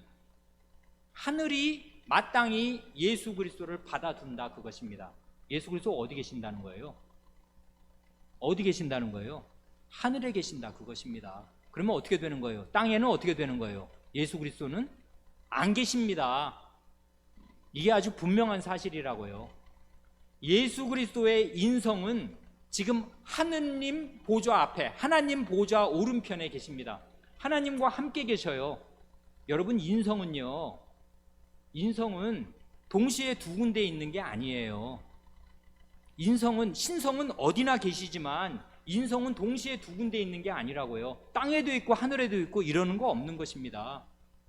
하늘이 마땅히 예수 그리스도를 받아둔다, 그것입니다. 예수 그리스도 어디 계신다는 거예요? 어디 계신다는 거예요? 하늘에 계신다, 그것입니다. 그러면 어떻게 되는 거예요? 땅에는 어떻게 되는 거예요? 예수 그리스도는 안 계십니다. 이게 아주 분명한 사실이라고요. 예수 그리스도의 인성은 지금 하느님 보좌 앞에, 하나님 보좌 오른편에 계십니다. 하나님과 함께 계셔요. 여러분, 인성은 동시에 두 군데 있는 게 아니에요. 신성은 어디나 계시지만 인성은 동시에 두 군데 있는 게 아니라고요. 땅에도 있고 하늘에도 있고 이러는 거 없는 것입니다.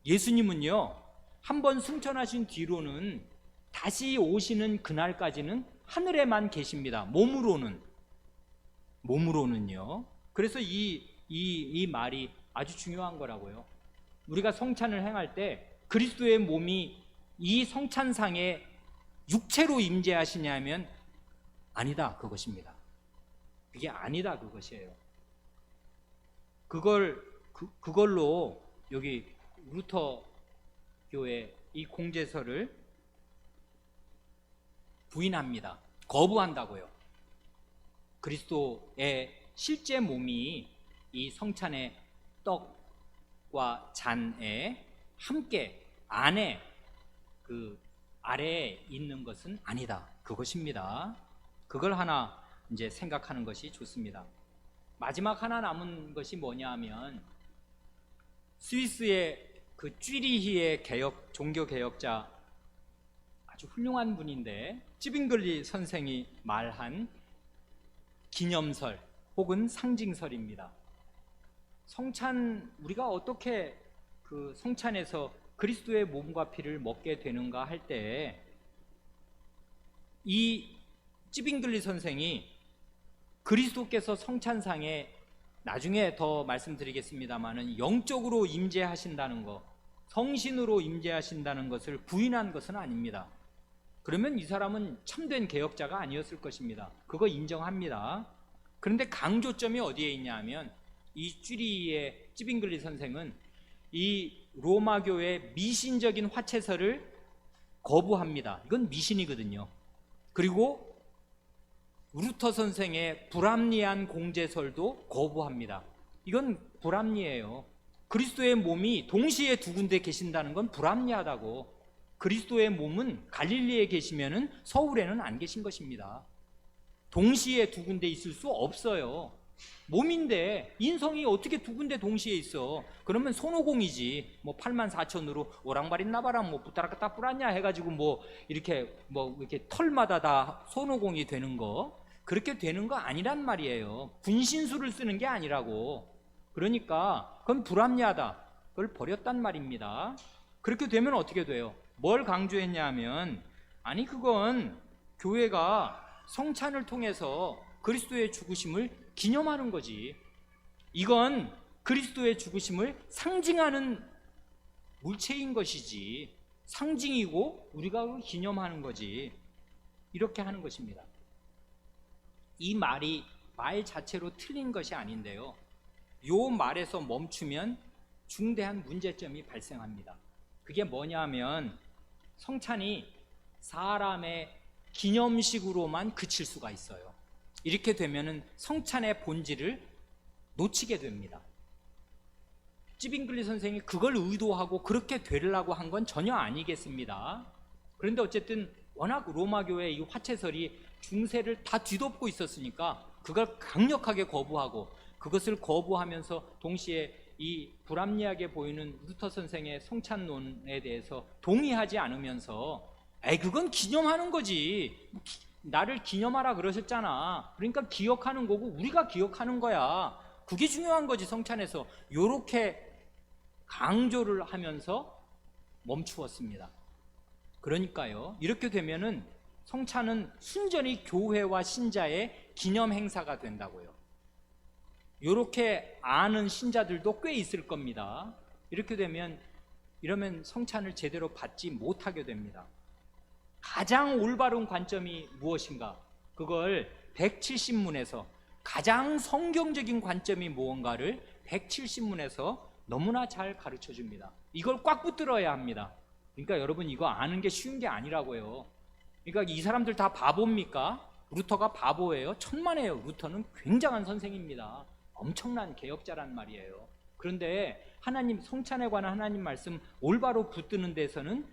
예수님은요, 한번 승천하신 뒤로는 다시 오시는 그날까지는 하늘에만 계십니다. 몸으로는요. 그래서 이 말이 아주 중요한 거라고요. 우리가 성찬을 행할 때 그리스도의 몸이 이 성찬상에 육체로 임재하시냐면 아니다 그것입니다. 그게 아니다 그것이에요. 그걸로 여기 루터 교회 이 공제서를 부인합니다. 거부한다고요. 그리스도의 실제 몸이 이 성찬의 떡과 잔에 함께 안에 그 아래에 있는 것은 아니다 그것입니다. 그걸 하나 이제 생각하는 것이 좋습니다. 마지막 하나 남은 것이 뭐냐 하면 스위스의 그 쥐리히의 종교 개혁자 아주 훌륭한 분인데 찌빙글리 선생이 말한 기념설 혹은 상징설입니다. 성찬, 우리가 어떻게 그 성찬에서 그리스도의 몸과 피를 먹게 되는가 할 때 이 찌빙글리 선생이 그리스도께서 성찬상에 나중에 더 말씀드리겠습니다마는 영적으로 임재하신다는 것, 성신으로 임재하신다는 것을 부인한 것은 아닙니다. 그러면 이 사람은 참된 개혁자가 아니었을 것입니다. 그거 인정합니다. 그런데 강조점이 어디에 있냐 하면 이 쥐리히의 찌빙글리 선생은 이 로마교의 미신적인 화채설을 거부합니다. 이건 미신이거든요. 그리고 루터 선생의 불합리한 공제설도 거부합니다. 이건 불합리해요. 그리스도의 몸이 동시에 두 군데 계신다는 건 불합리하다고. 그리스도의 몸은 갈릴리에 계시면은 서울에는 안 계신 것입니다. 동시에 두 군데 있을 수 없어요. 몸인데 인성이 어떻게 두 군데 동시에 있어? 그러면 손오공이지. 뭐 84,000으로 오랑바린 나바랑 뭐 부타라까따 뿌라냐 해가지고 뭐 이렇게 털마다 다 손오공이 되는 거, 그렇게 되는 거 아니란 말이에요. 분신술을 쓰는 게 아니라고. 그러니까 그건 불합리하다. 그걸 버렸단 말입니다. 그렇게 되면 어떻게 돼요? 뭘 강조했냐 하면 아니 그건 교회가 성찬을 통해서 그리스도의 죽으심을 기념하는 거지. 이건 그리스도의 죽으심을 상징하는 물체인 것이지, 상징이고 우리가 기념하는 거지. 이렇게 하는 것입니다. 이 말이 말 자체로 틀린 것이 아닌데요, 이 말에서 멈추면 중대한 문제점이 발생합니다. 그게 뭐냐면 성찬이 사람의 기념식으로만 그칠 수가 있어요. 이렇게 되면은 성찬의 본질을 놓치게 됩니다. 찌빙글리 선생이 그걸 의도하고 그렇게 되려고 한 건 전혀 아니겠습니다. 그런데 어쨌든 워낙 로마교의 이 화채설이 중세를 다 뒤덮고 있었으니까 그걸 강력하게 거부하고, 그것을 거부하면서 동시에 이 불합리하게 보이는 루터 선생의 성찬론에 대해서 동의하지 않으면서 그건 기념하는 거지, 나를 기념하라 그러셨잖아, 그러니까 기억하는 거고 우리가 기억하는 거야, 그게 중요한 거지 성찬에서, 요렇게 강조를 하면서 멈추었습니다. 그러니까요, 이렇게 되면은 성찬은 순전히 교회와 신자의 기념 행사가 된다고요. 이렇게 아는 신자들도 꽤 있을 겁니다. 이렇게 되면 이러면 성찬을 제대로 받지 못하게 됩니다. 가장 올바른 관점이 무엇인가? 그걸 170문에서 가장 성경적인 관점이 무언가를 170문에서 너무나 잘 가르쳐 줍니다. 이걸 꽉 붙들어야 합니다. 그러니까 여러분, 이거 아는 게 쉬운 게 아니라고요. 그러니까 이 사람들 다 바보입니까? 루터가 바보예요? 천만에요. 루터는 굉장한 선생입니다. 엄청난 개혁자란 말이에요. 그런데 하나님 성찬에 관한 하나님 말씀 올바로 붙드는 데서는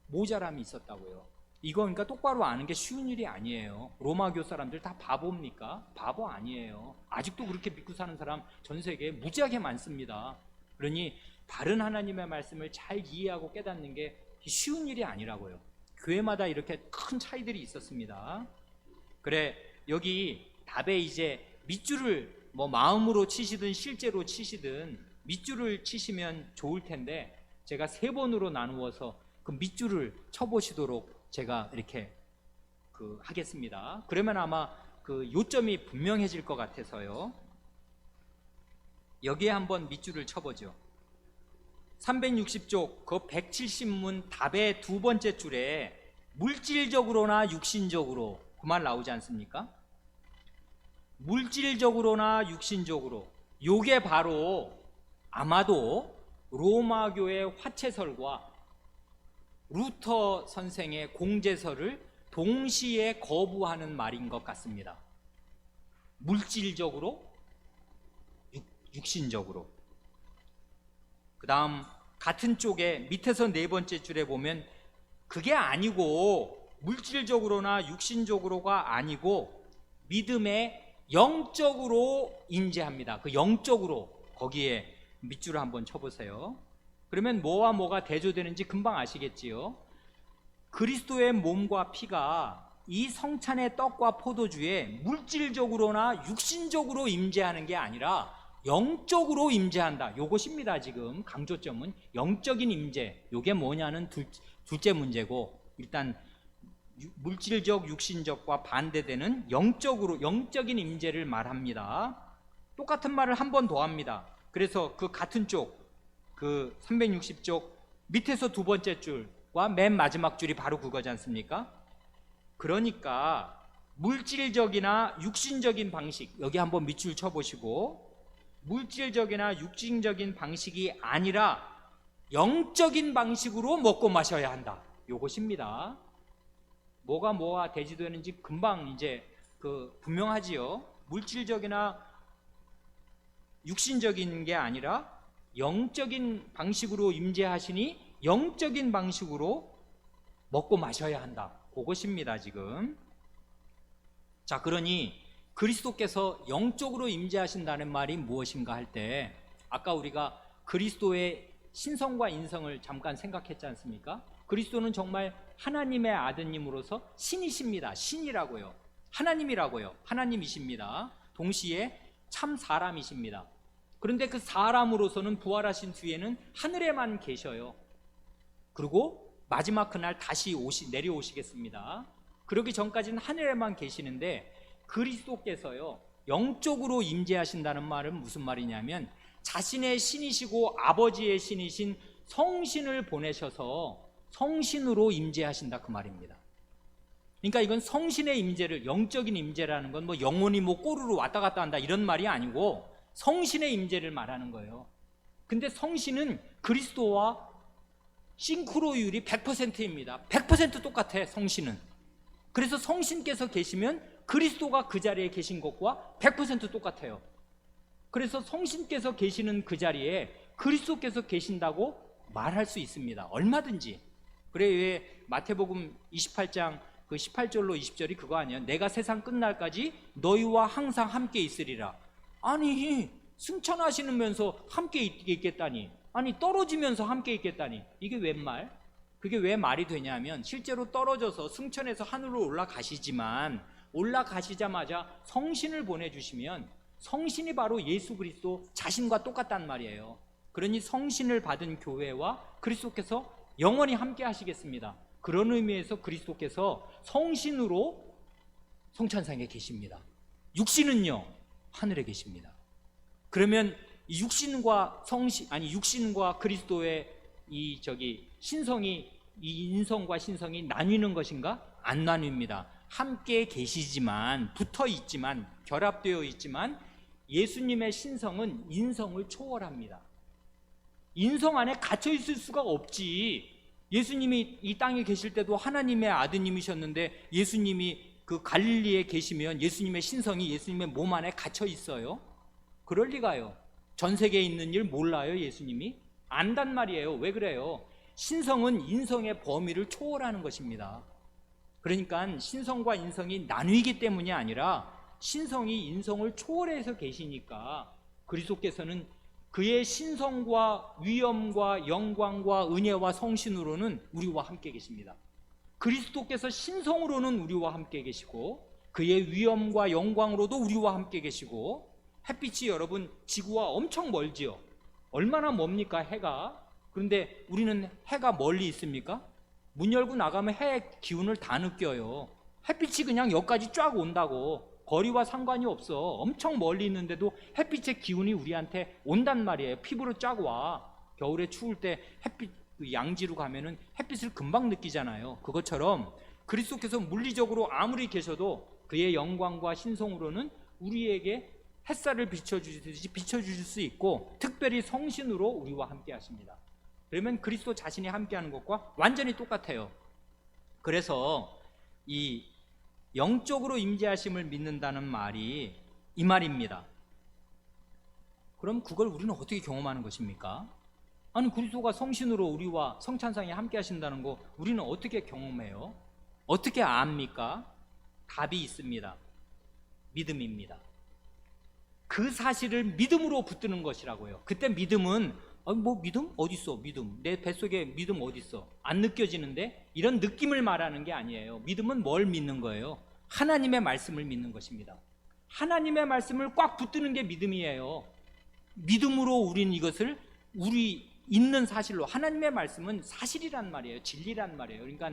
모자람이 있었다고요. 이거 그러니까 똑바로 아는 게 쉬운 일이 아니에요. 로마교 사람들 다 바보입니까? 바보 아니에요. 아직도 그렇게 믿고 사는 사람 전 세계에 무지하게 많습니다. 그러니 바른 하나님의 말씀을 잘 이해하고 깨닫는 게 쉬운 일이 아니라고요. 교회마다 이렇게 큰 차이들이 있었습니다. 그래, 여기 답에 이제 밑줄을 뭐 마음으로 치시든 실제로 치시든 밑줄을 치시면 좋을 텐데, 제가 3번으로 나누어서 그 밑줄을 쳐보시도록 제가 이렇게 하겠습니다. 그러면 아마 그 요점이 분명해질 것 같아서요. 여기에 한번 밑줄을 쳐보죠. 360쪽 그 170문 답의 2번째 줄에 물질적으로나 육신적으로 그 말 나오지 않습니까? 물질적으로나 육신적으로, 요게 바로 아마도 로마교의 화채설과 루터 선생의 공제설을 동시에 거부하는 말인 것 같습니다. 물질적으로, 육신적으로. 그 다음 같은 쪽에 밑에서 4번째 줄에 보면 그게 아니고, 물질적으로나 육신적으로가 아니고 믿음의 영적으로 임재합니다. 그 영적으로, 거기에 밑줄을 한번 쳐보세요. 그러면 뭐와 뭐가 대조되는지 금방 아시겠지요. 그리스도의 몸과 피가 이 성찬의 떡과 포도주에 물질적으로나 육신적으로 임재하는 게 아니라 영적으로 임재한다. 요것입니다. 지금 강조점은 영적인 임재. 요게 뭐냐는 둘째 문제고, 일단 물질적, 육신적과 반대되는 영적인 임재를 말합니다. 똑같은 말을 한 번 더 합니다. 그래서 그 같은 쪽, 그 360쪽 밑에서 2번째 줄과 맨 마지막 줄이 바로 그거지 않습니까? 그러니까 물질적이나 육신적인 방식, 여기 한번 밑줄 쳐보시고, 물질적이나 육신적인 방식이 아니라 영적인 방식으로 먹고 마셔야 한다. 요것입니다. 뭐가 대지되는지 금방 이제 분명하지요. 물질적이나 육신적인 게 아니라 영적인 방식으로 임재하시니 영적인 방식으로 먹고 마셔야 한다. 그것입니다. 지금. 자, 그러니 그리스도께서 영적으로 임재하신다는 말이 무엇인가 할 때, 아까 우리가 그리스도의 신성과 인성을 잠깐 생각했지 않습니까? 그리스도는 정말 하나님의 아드님으로서 신이십니다. 신이라고요. 하나님이라고요. 하나님이십니다. 동시에 참 사람이십니다. 그런데 그 사람으로서는 부활하신 뒤에는 하늘에만 계셔요. 그리고 마지막 그날 다시 내려오시겠습니다. 그러기 전까지는 하늘에만 계시는데, 그리스도께서요 영적으로 임재하신다는 말은 무슨 말이냐면, 자신의 신이시고 아버지의 신이신 성신을 보내셔서 성신으로 임재하신다, 그 말입니다. 그러니까 이건 성신의 임재를, 영적인 임재라는 건 뭐 영혼이 뭐 꼬르르 왔다 갔다 한다 이런 말이 아니고 성신의 임재를 말하는 거예요. 근데 성신은 그리스도와 싱크로율이 100%입니다. 100% 똑같아, 성신은. 그래서 성신께서 계시면 그리스도가 그 자리에 계신 것과 100% 똑같아요. 그래서 성신께서 계시는 그 자리에 그리스도께서 계신다고 말할 수 있습니다. 얼마든지. 그래, 왜 마태복음 28장 그 18절로 20절이 그거 아니에요? 내가 세상 끝날까지 너희와 항상 함께 있으리라. 아니, 승천하시면서 함께 있겠다니, 아니 떨어지면서 함께 있겠다니, 이게 웬 말? 그게 왜 말이 되냐면, 실제로 떨어져서 승천해서 하늘로 올라가시지만 올라가시자마자 성신을 보내주시면 성신이 바로 예수 그리스도 자신과 똑같단 말이에요. 그러니 성신을 받은 교회와 그리스도께서 영원히 함께 하시겠습니다. 그런 의미에서 그리스도께서 성신으로 성찬상에 계십니다. 육신은요 하늘에 계십니다. 그러면 이 육신과 육신과 그리스도의 신성이, 이 인성과 신성이 나뉘는 것인가? 안 나뉩니다. 함께 계시지만, 붙어 있지만, 결합되어 있지만, 예수님의 신성은 인성을 초월합니다. 인성 안에 갇혀 있을 수가 없지. 예수님이 이 땅에 계실 때도 하나님의 아드님이셨는데, 예수님이 그 갈릴리에 계시면 예수님의 신성이 예수님의 몸 안에 갇혀 있어요? 그럴 리가요. 전 세계에 있는 일 몰라요, 예수님이? 안단 말이에요. 왜 그래요? 신성은 인성의 범위를 초월하는 것입니다. 그러니까 신성과 인성이 나뉘기 때문이 아니라 신성이 인성을 초월해서 계시니까 그리스도께서는 그의 신성과 위엄과 영광과 은혜와 성신으로는 우리와 함께 계십니다. 그리스도께서 신성으로는 우리와 함께 계시고 그의 위엄과 영광으로도 우리와 함께 계시고, 햇빛이 여러분 지구와 엄청 멀지요. 얼마나 멉니까 해가. 그런데 우리는 해가 멀리 있습니까? 문 열고 나가면 해의 기운을 다 느껴요. 햇빛이 그냥 여기까지 쫙 온다고. 거리와 상관이 없어. 엄청 멀리 있는데도 햇빛의 기운이 우리한테 온단 말이에요. 피부로 쫙 와. 겨울에 추울 때 햇빛 양지로 가면은 햇빛을 금방 느끼잖아요. 그것처럼 그리스도께서 물리적으로 아무리 계셔도 그의 영광과 신성으로는 우리에게 햇살을 비춰주듯이 비춰주실 수 있고, 특별히 성신으로 우리와 함께 하십니다. 그러면 그리스도 자신이 함께하는 것과 완전히 똑같아요. 그래서 이 영적으로 임재하심을 믿는다는 말이 이 말입니다. 그럼 그걸 우리는 어떻게 경험하는 것입니까? 아니, 그리스도가 성신으로 우리와 성찬상에 함께 하신다는 거 우리는 어떻게 경험해요? 어떻게 압니까? 답이 있습니다. 믿음입니다. 그 사실을 믿음으로 붙드는 것이라고요. 그때 믿음은 뭐 믿음? 어딨어 믿음? 내 뱃속에 믿음 어딨어? 안 느껴지는데? 이런 느낌을 말하는 게 아니에요. 믿음은 뭘 믿는 거예요? 하나님의 말씀을 믿는 것입니다. 하나님의 말씀을 꽉 붙드는 게 믿음이에요. 믿음으로 우린 이것을 우리 있는 사실로, 하나님의 말씀은 사실이란 말이에요. 진리란 말이에요. 그러니까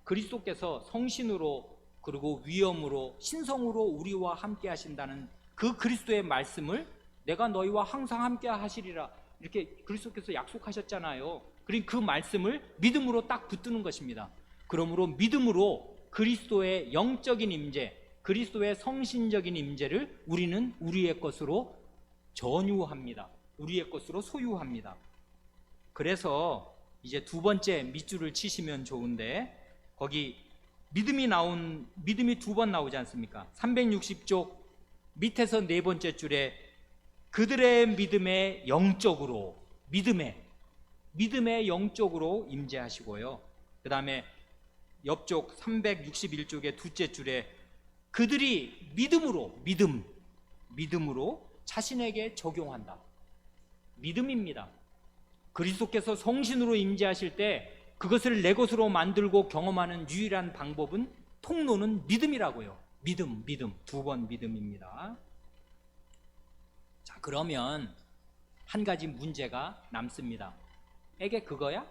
그리스도께서 성신으로 그리고 위엄으로 신성으로 우리와 함께 하신다는 그 그리스도의 말씀을 내가 너희와 항상 함께 하시리라 이렇게 그리스도께서 약속하셨잖아요. 그러니까 그 말씀을 믿음으로 딱 붙드는 것입니다. 그러므로 믿음으로 그리스도의 영적인 임재, 그리스도의 성신적인 임재를 우리는 우리의 것으로 전유합니다. 우리의 것으로 소유합니다. 그래서 이제 두 번째 밑줄을 치시면 좋은데, 거기 믿음이 두 번 나오지 않습니까? 360쪽 밑에서 네 번째 줄에 그들의 믿음의 영적으로, 믿음의 영적으로 임재하시고요. 그 다음에 옆쪽 361쪽의 둘째 줄에 그들이 믿음으로 자신에게 적용한다. 믿음입니다. 그리스도께서 성신으로 임재하실 때 그것을 내 것으로 만들고 경험하는 유일한 방법은, 통로는 믿음이라고요. 믿음 두 번 믿음입니다. 자, 그러면 한 가지 문제가 남습니다. 이게 그거야?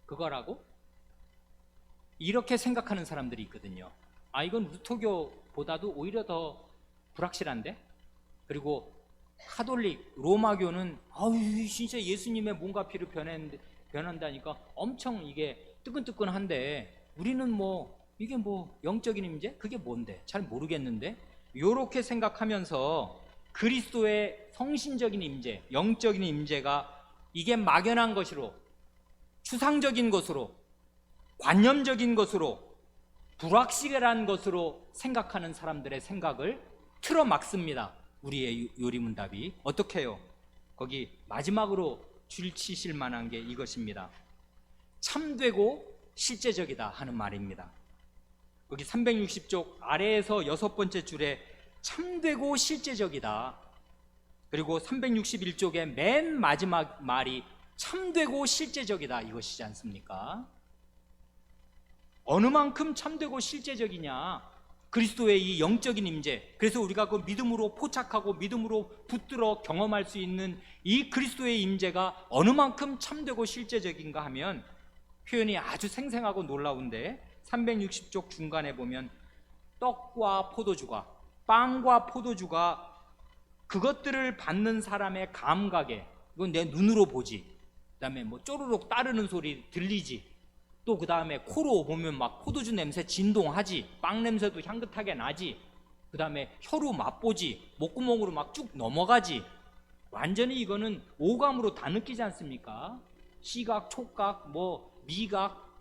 그거라고? 이렇게 생각하는 사람들이 있거든요. 이건 루터교보다도 오히려 더 불확실한데? 그리고 카톨릭, 로마교는 진짜 예수님의 몸과 피로 변한다니까 엄청 이게 뜨끈뜨끈한데, 우리는 이게 영적인 임재? 그게 뭔데? 잘 모르겠는데? 요렇게 생각하면서 그리스도의 성신적인 임재, 영적인 임재가 이게 막연한 것으로, 추상적인 것으로, 관념적인 것으로, 불확실한 것으로 생각하는 사람들의 생각을 틀어막습니다. 우리의 요리문답이 어떻게 해요? 거기 마지막으로 줄치실 만한 게 이것입니다. 참되고 실제적이다 하는 말입니다. 거기 360쪽 아래에서 여섯 번째 줄에 참되고 실제적이다. 그리고 361쪽의 맨 마지막 말이 참되고 실제적이다 이것이지 않습니까? 어느 만큼 참되고 실제적이냐? 그리스도의 이 영적인 임재, 그래서 우리가 그 믿음으로 포착하고 믿음으로 붙들어 경험할 수 있는 이 그리스도의 임재가 어느 만큼 참되고 실제적인가 하면, 표현이 아주 생생하고 놀라운데 360쪽 중간에 보면 떡과 포도주가, 빵과 포도주가 그것들을 받는 사람의 감각에, 이건 내 눈으로 보지, 그 다음에 쪼르륵 따르는 소리 들리지, 또 그 다음에 코로 보면 막 포도주 냄새 진동하지, 빵 냄새도 향긋하게 나지, 그 다음에 혀로 맛보지, 목구멍으로 막 쭉 넘어가지. 완전히 이거는 오감으로 다 느끼지 않습니까? 시각, 촉각, 미각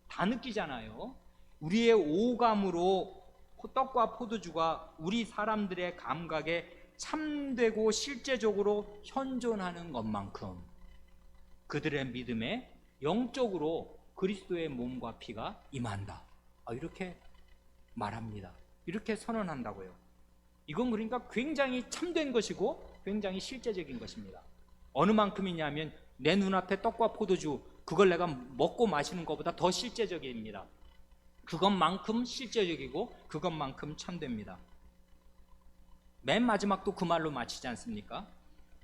다 느끼잖아요. 우리의 오감으로 떡과 포도주가 우리 사람들의 감각에 참되고 실제적으로 현존하는 것만큼 그들의 믿음에 영적으로 그리스도의 몸과 피가 임한다. 이렇게 말합니다. 이렇게 선언한다고요. 이건 그러니까 굉장히 참된 것이고 굉장히 실제적인 것입니다. 어느 만큼이냐면 내 눈앞에 떡과 포도주, 그걸 내가 먹고 마시는 것보다 더 실제적입니다. 그것만큼 실제적이고 그것만큼 참됩니다. 맨 마지막도 그 말로 마치지 않습니까?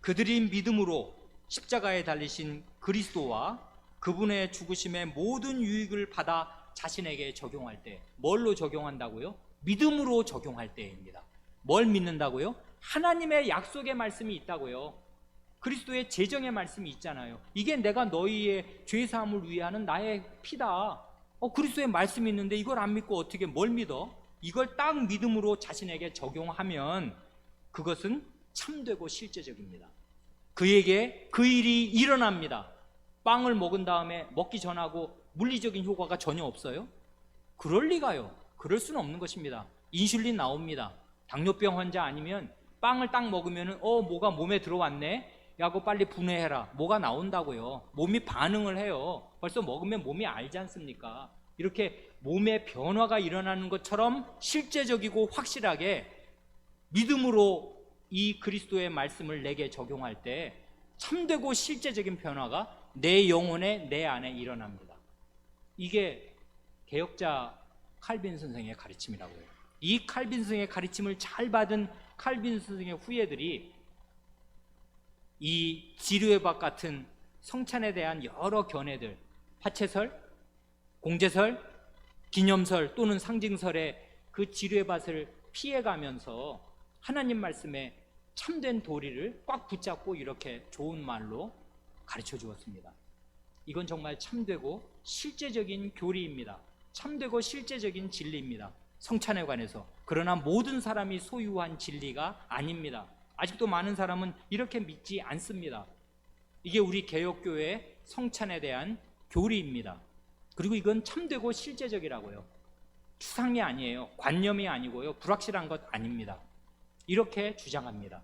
그들이 믿음으로 십자가에 달리신 그리스도와 그분의 죽으심의 모든 유익을 받아 자신에게 적용할 때, 뭘로 적용한다고요? 믿음으로 적용할 때입니다. 뭘 믿는다고요? 하나님의 약속의 말씀이 있다고요. 그리스도의 재정의 말씀이 있잖아요. 이게 내가 너희의 죄사함을 위하는 나의 피다. 그리스도의 말씀이 있는데 이걸 안 믿고 어떻게 뭘 믿어? 이걸 딱 믿음으로 자신에게 적용하면 그것은 참되고 실제적입니다. 그에게 그 일이 일어납니다. 빵을 먹은 다음에 먹기 전하고 물리적인 효과가 전혀 없어요? 그럴 리가요. 그럴 수는 없는 것입니다. 인슐린 나옵니다. 당뇨병 환자 아니면 빵을 딱 먹으면 뭐가 몸에 들어왔네? 야고 빨리 분해해라. 뭐가 나온다고요. 몸이 반응을 해요. 벌써 먹으면 몸이 알지 않습니까? 이렇게 몸의 변화가 일어나는 것처럼 실제적이고 확실하게 믿음으로 이 그리스도의 말씀을 내게 적용할 때 참되고 실제적인 변화가 내 영혼에, 내 안에 일어납니다. 이게 개혁자 칼빈 선생의 가르침이라고 해요. 이 칼빈 선생의 가르침을 잘 받은 칼빈 선생의 후예들이 이 지류의 밭 같은 성찬에 대한 여러 견해들, 화채설, 공제설, 기념설 또는 상징설의 그 지류의 밭을 피해가면서 하나님 말씀에 참된 도리를 꽉 붙잡고 이렇게 좋은 말로 가르쳐 주었습니다. 이건 정말 참되고 실제적인 교리입니다. 참되고 실제적인 진리입니다. 성찬에 관해서. 그러나 모든 사람이 소유한 진리가 아닙니다. 아직도 많은 사람은 이렇게 믿지 않습니다. 이게 우리 개혁교회의 성찬에 대한 교리입니다. 그리고 이건 참되고 실제적이라고요. 추상이 아니에요. 관념이 아니고요. 불확실한 것 아닙니다. 이렇게 주장합니다.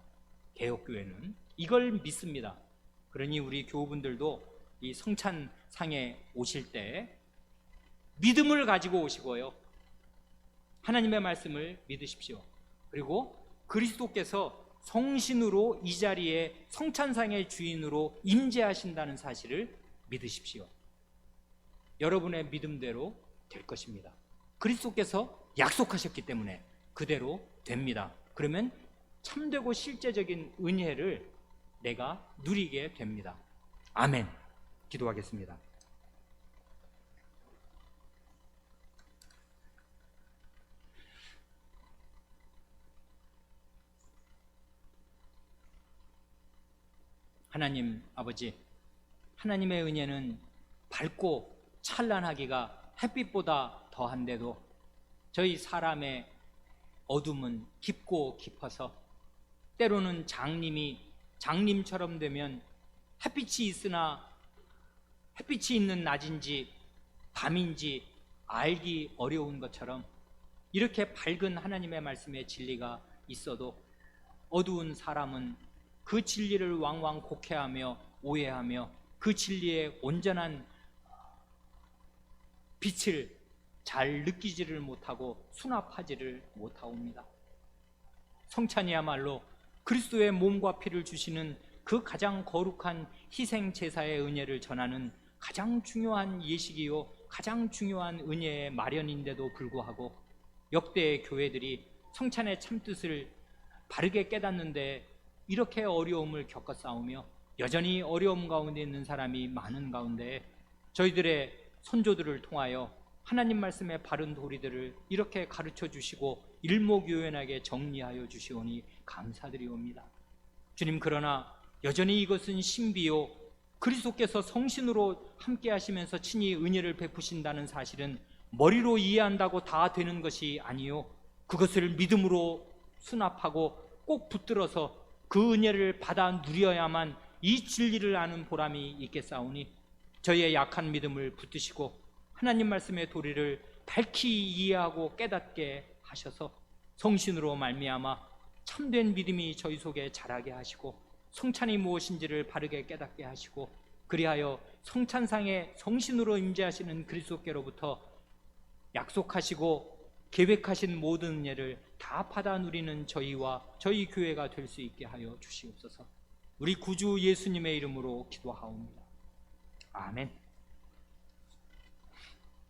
개혁교회는 이걸 믿습니다. 그러니 우리 교우분들도 이 성찬상에 오실 때 믿음을 가지고 오시고요. 하나님의 말씀을 믿으십시오. 그리고 그리스도께서 성신으로 이 자리에 성찬상의 주인으로 임재하신다는 사실을 믿으십시오. 여러분의 믿음대로 될 것입니다. 그리스도께서 약속하셨기 때문에 그대로 됩니다. 그러면 참되고 실제적인 은혜를 내가 누리게 됩니다. 아멘. 기도하겠습니다. 하나님 아버지, 하나님의 은혜는 밝고 찬란하기가 햇빛보다 더한데도 저희 사람의 어둠은 깊고 깊어서 때로는 장님처럼 되면 햇빛이 있으나 햇빛이 있는 낮인지 밤인지 알기 어려운 것처럼 이렇게 밝은 하나님의 말씀의 진리가 있어도 어두운 사람은 그 진리를 왕왕 곡해하며 오해하며 그 진리의 온전한 빛을 잘 느끼지를 못하고 수납하지를 못하옵니다. 성찬이야말로 그리스도의 몸과 피를 주시는 그 가장 거룩한 희생 제사의 은혜를 전하는 가장 중요한 예식이요 가장 중요한 은혜의 마련인데도 불구하고 역대의 교회들이 성찬의 참뜻을 바르게 깨닫는데 이렇게 어려움을 겪어 싸우며 여전히 어려움 가운데 있는 사람이 많은 가운데 저희들의 선조들을 통하여 하나님 말씀의 바른 도리들을 이렇게 가르쳐 주시고 일목요연하게 정리하여 주시오니 감사드리옵니다. 주님, 그러나 여전히 이것은 신비요 그리스도께서 성신으로 함께 하시면서 친히 은혜를 베푸신다는 사실은 머리로 이해한다고 다 되는 것이 아니요 그것을 믿음으로 수납하고 꼭 붙들어서 그 은혜를 받아 누려야만 이 진리를 아는 보람이 있겠사오니 저희의 약한 믿음을 붙드시고 하나님 말씀의 도리를 밝히 이해하고 깨닫게 하셔서 성신으로 말미암아 참된 믿음이 저희 속에 자라게 하시고 성찬이 무엇인지를 바르게 깨닫게 하시고 그리하여 성찬상에 성신으로 임재하시는 그리스도께로부터 약속하시고 계획하신 모든 은혜를 다 받아 누리는 저희와 저희 교회가 될 수 있게 하여 주시옵소서. 우리 구주 예수님의 이름으로 기도하옵니다. 아멘.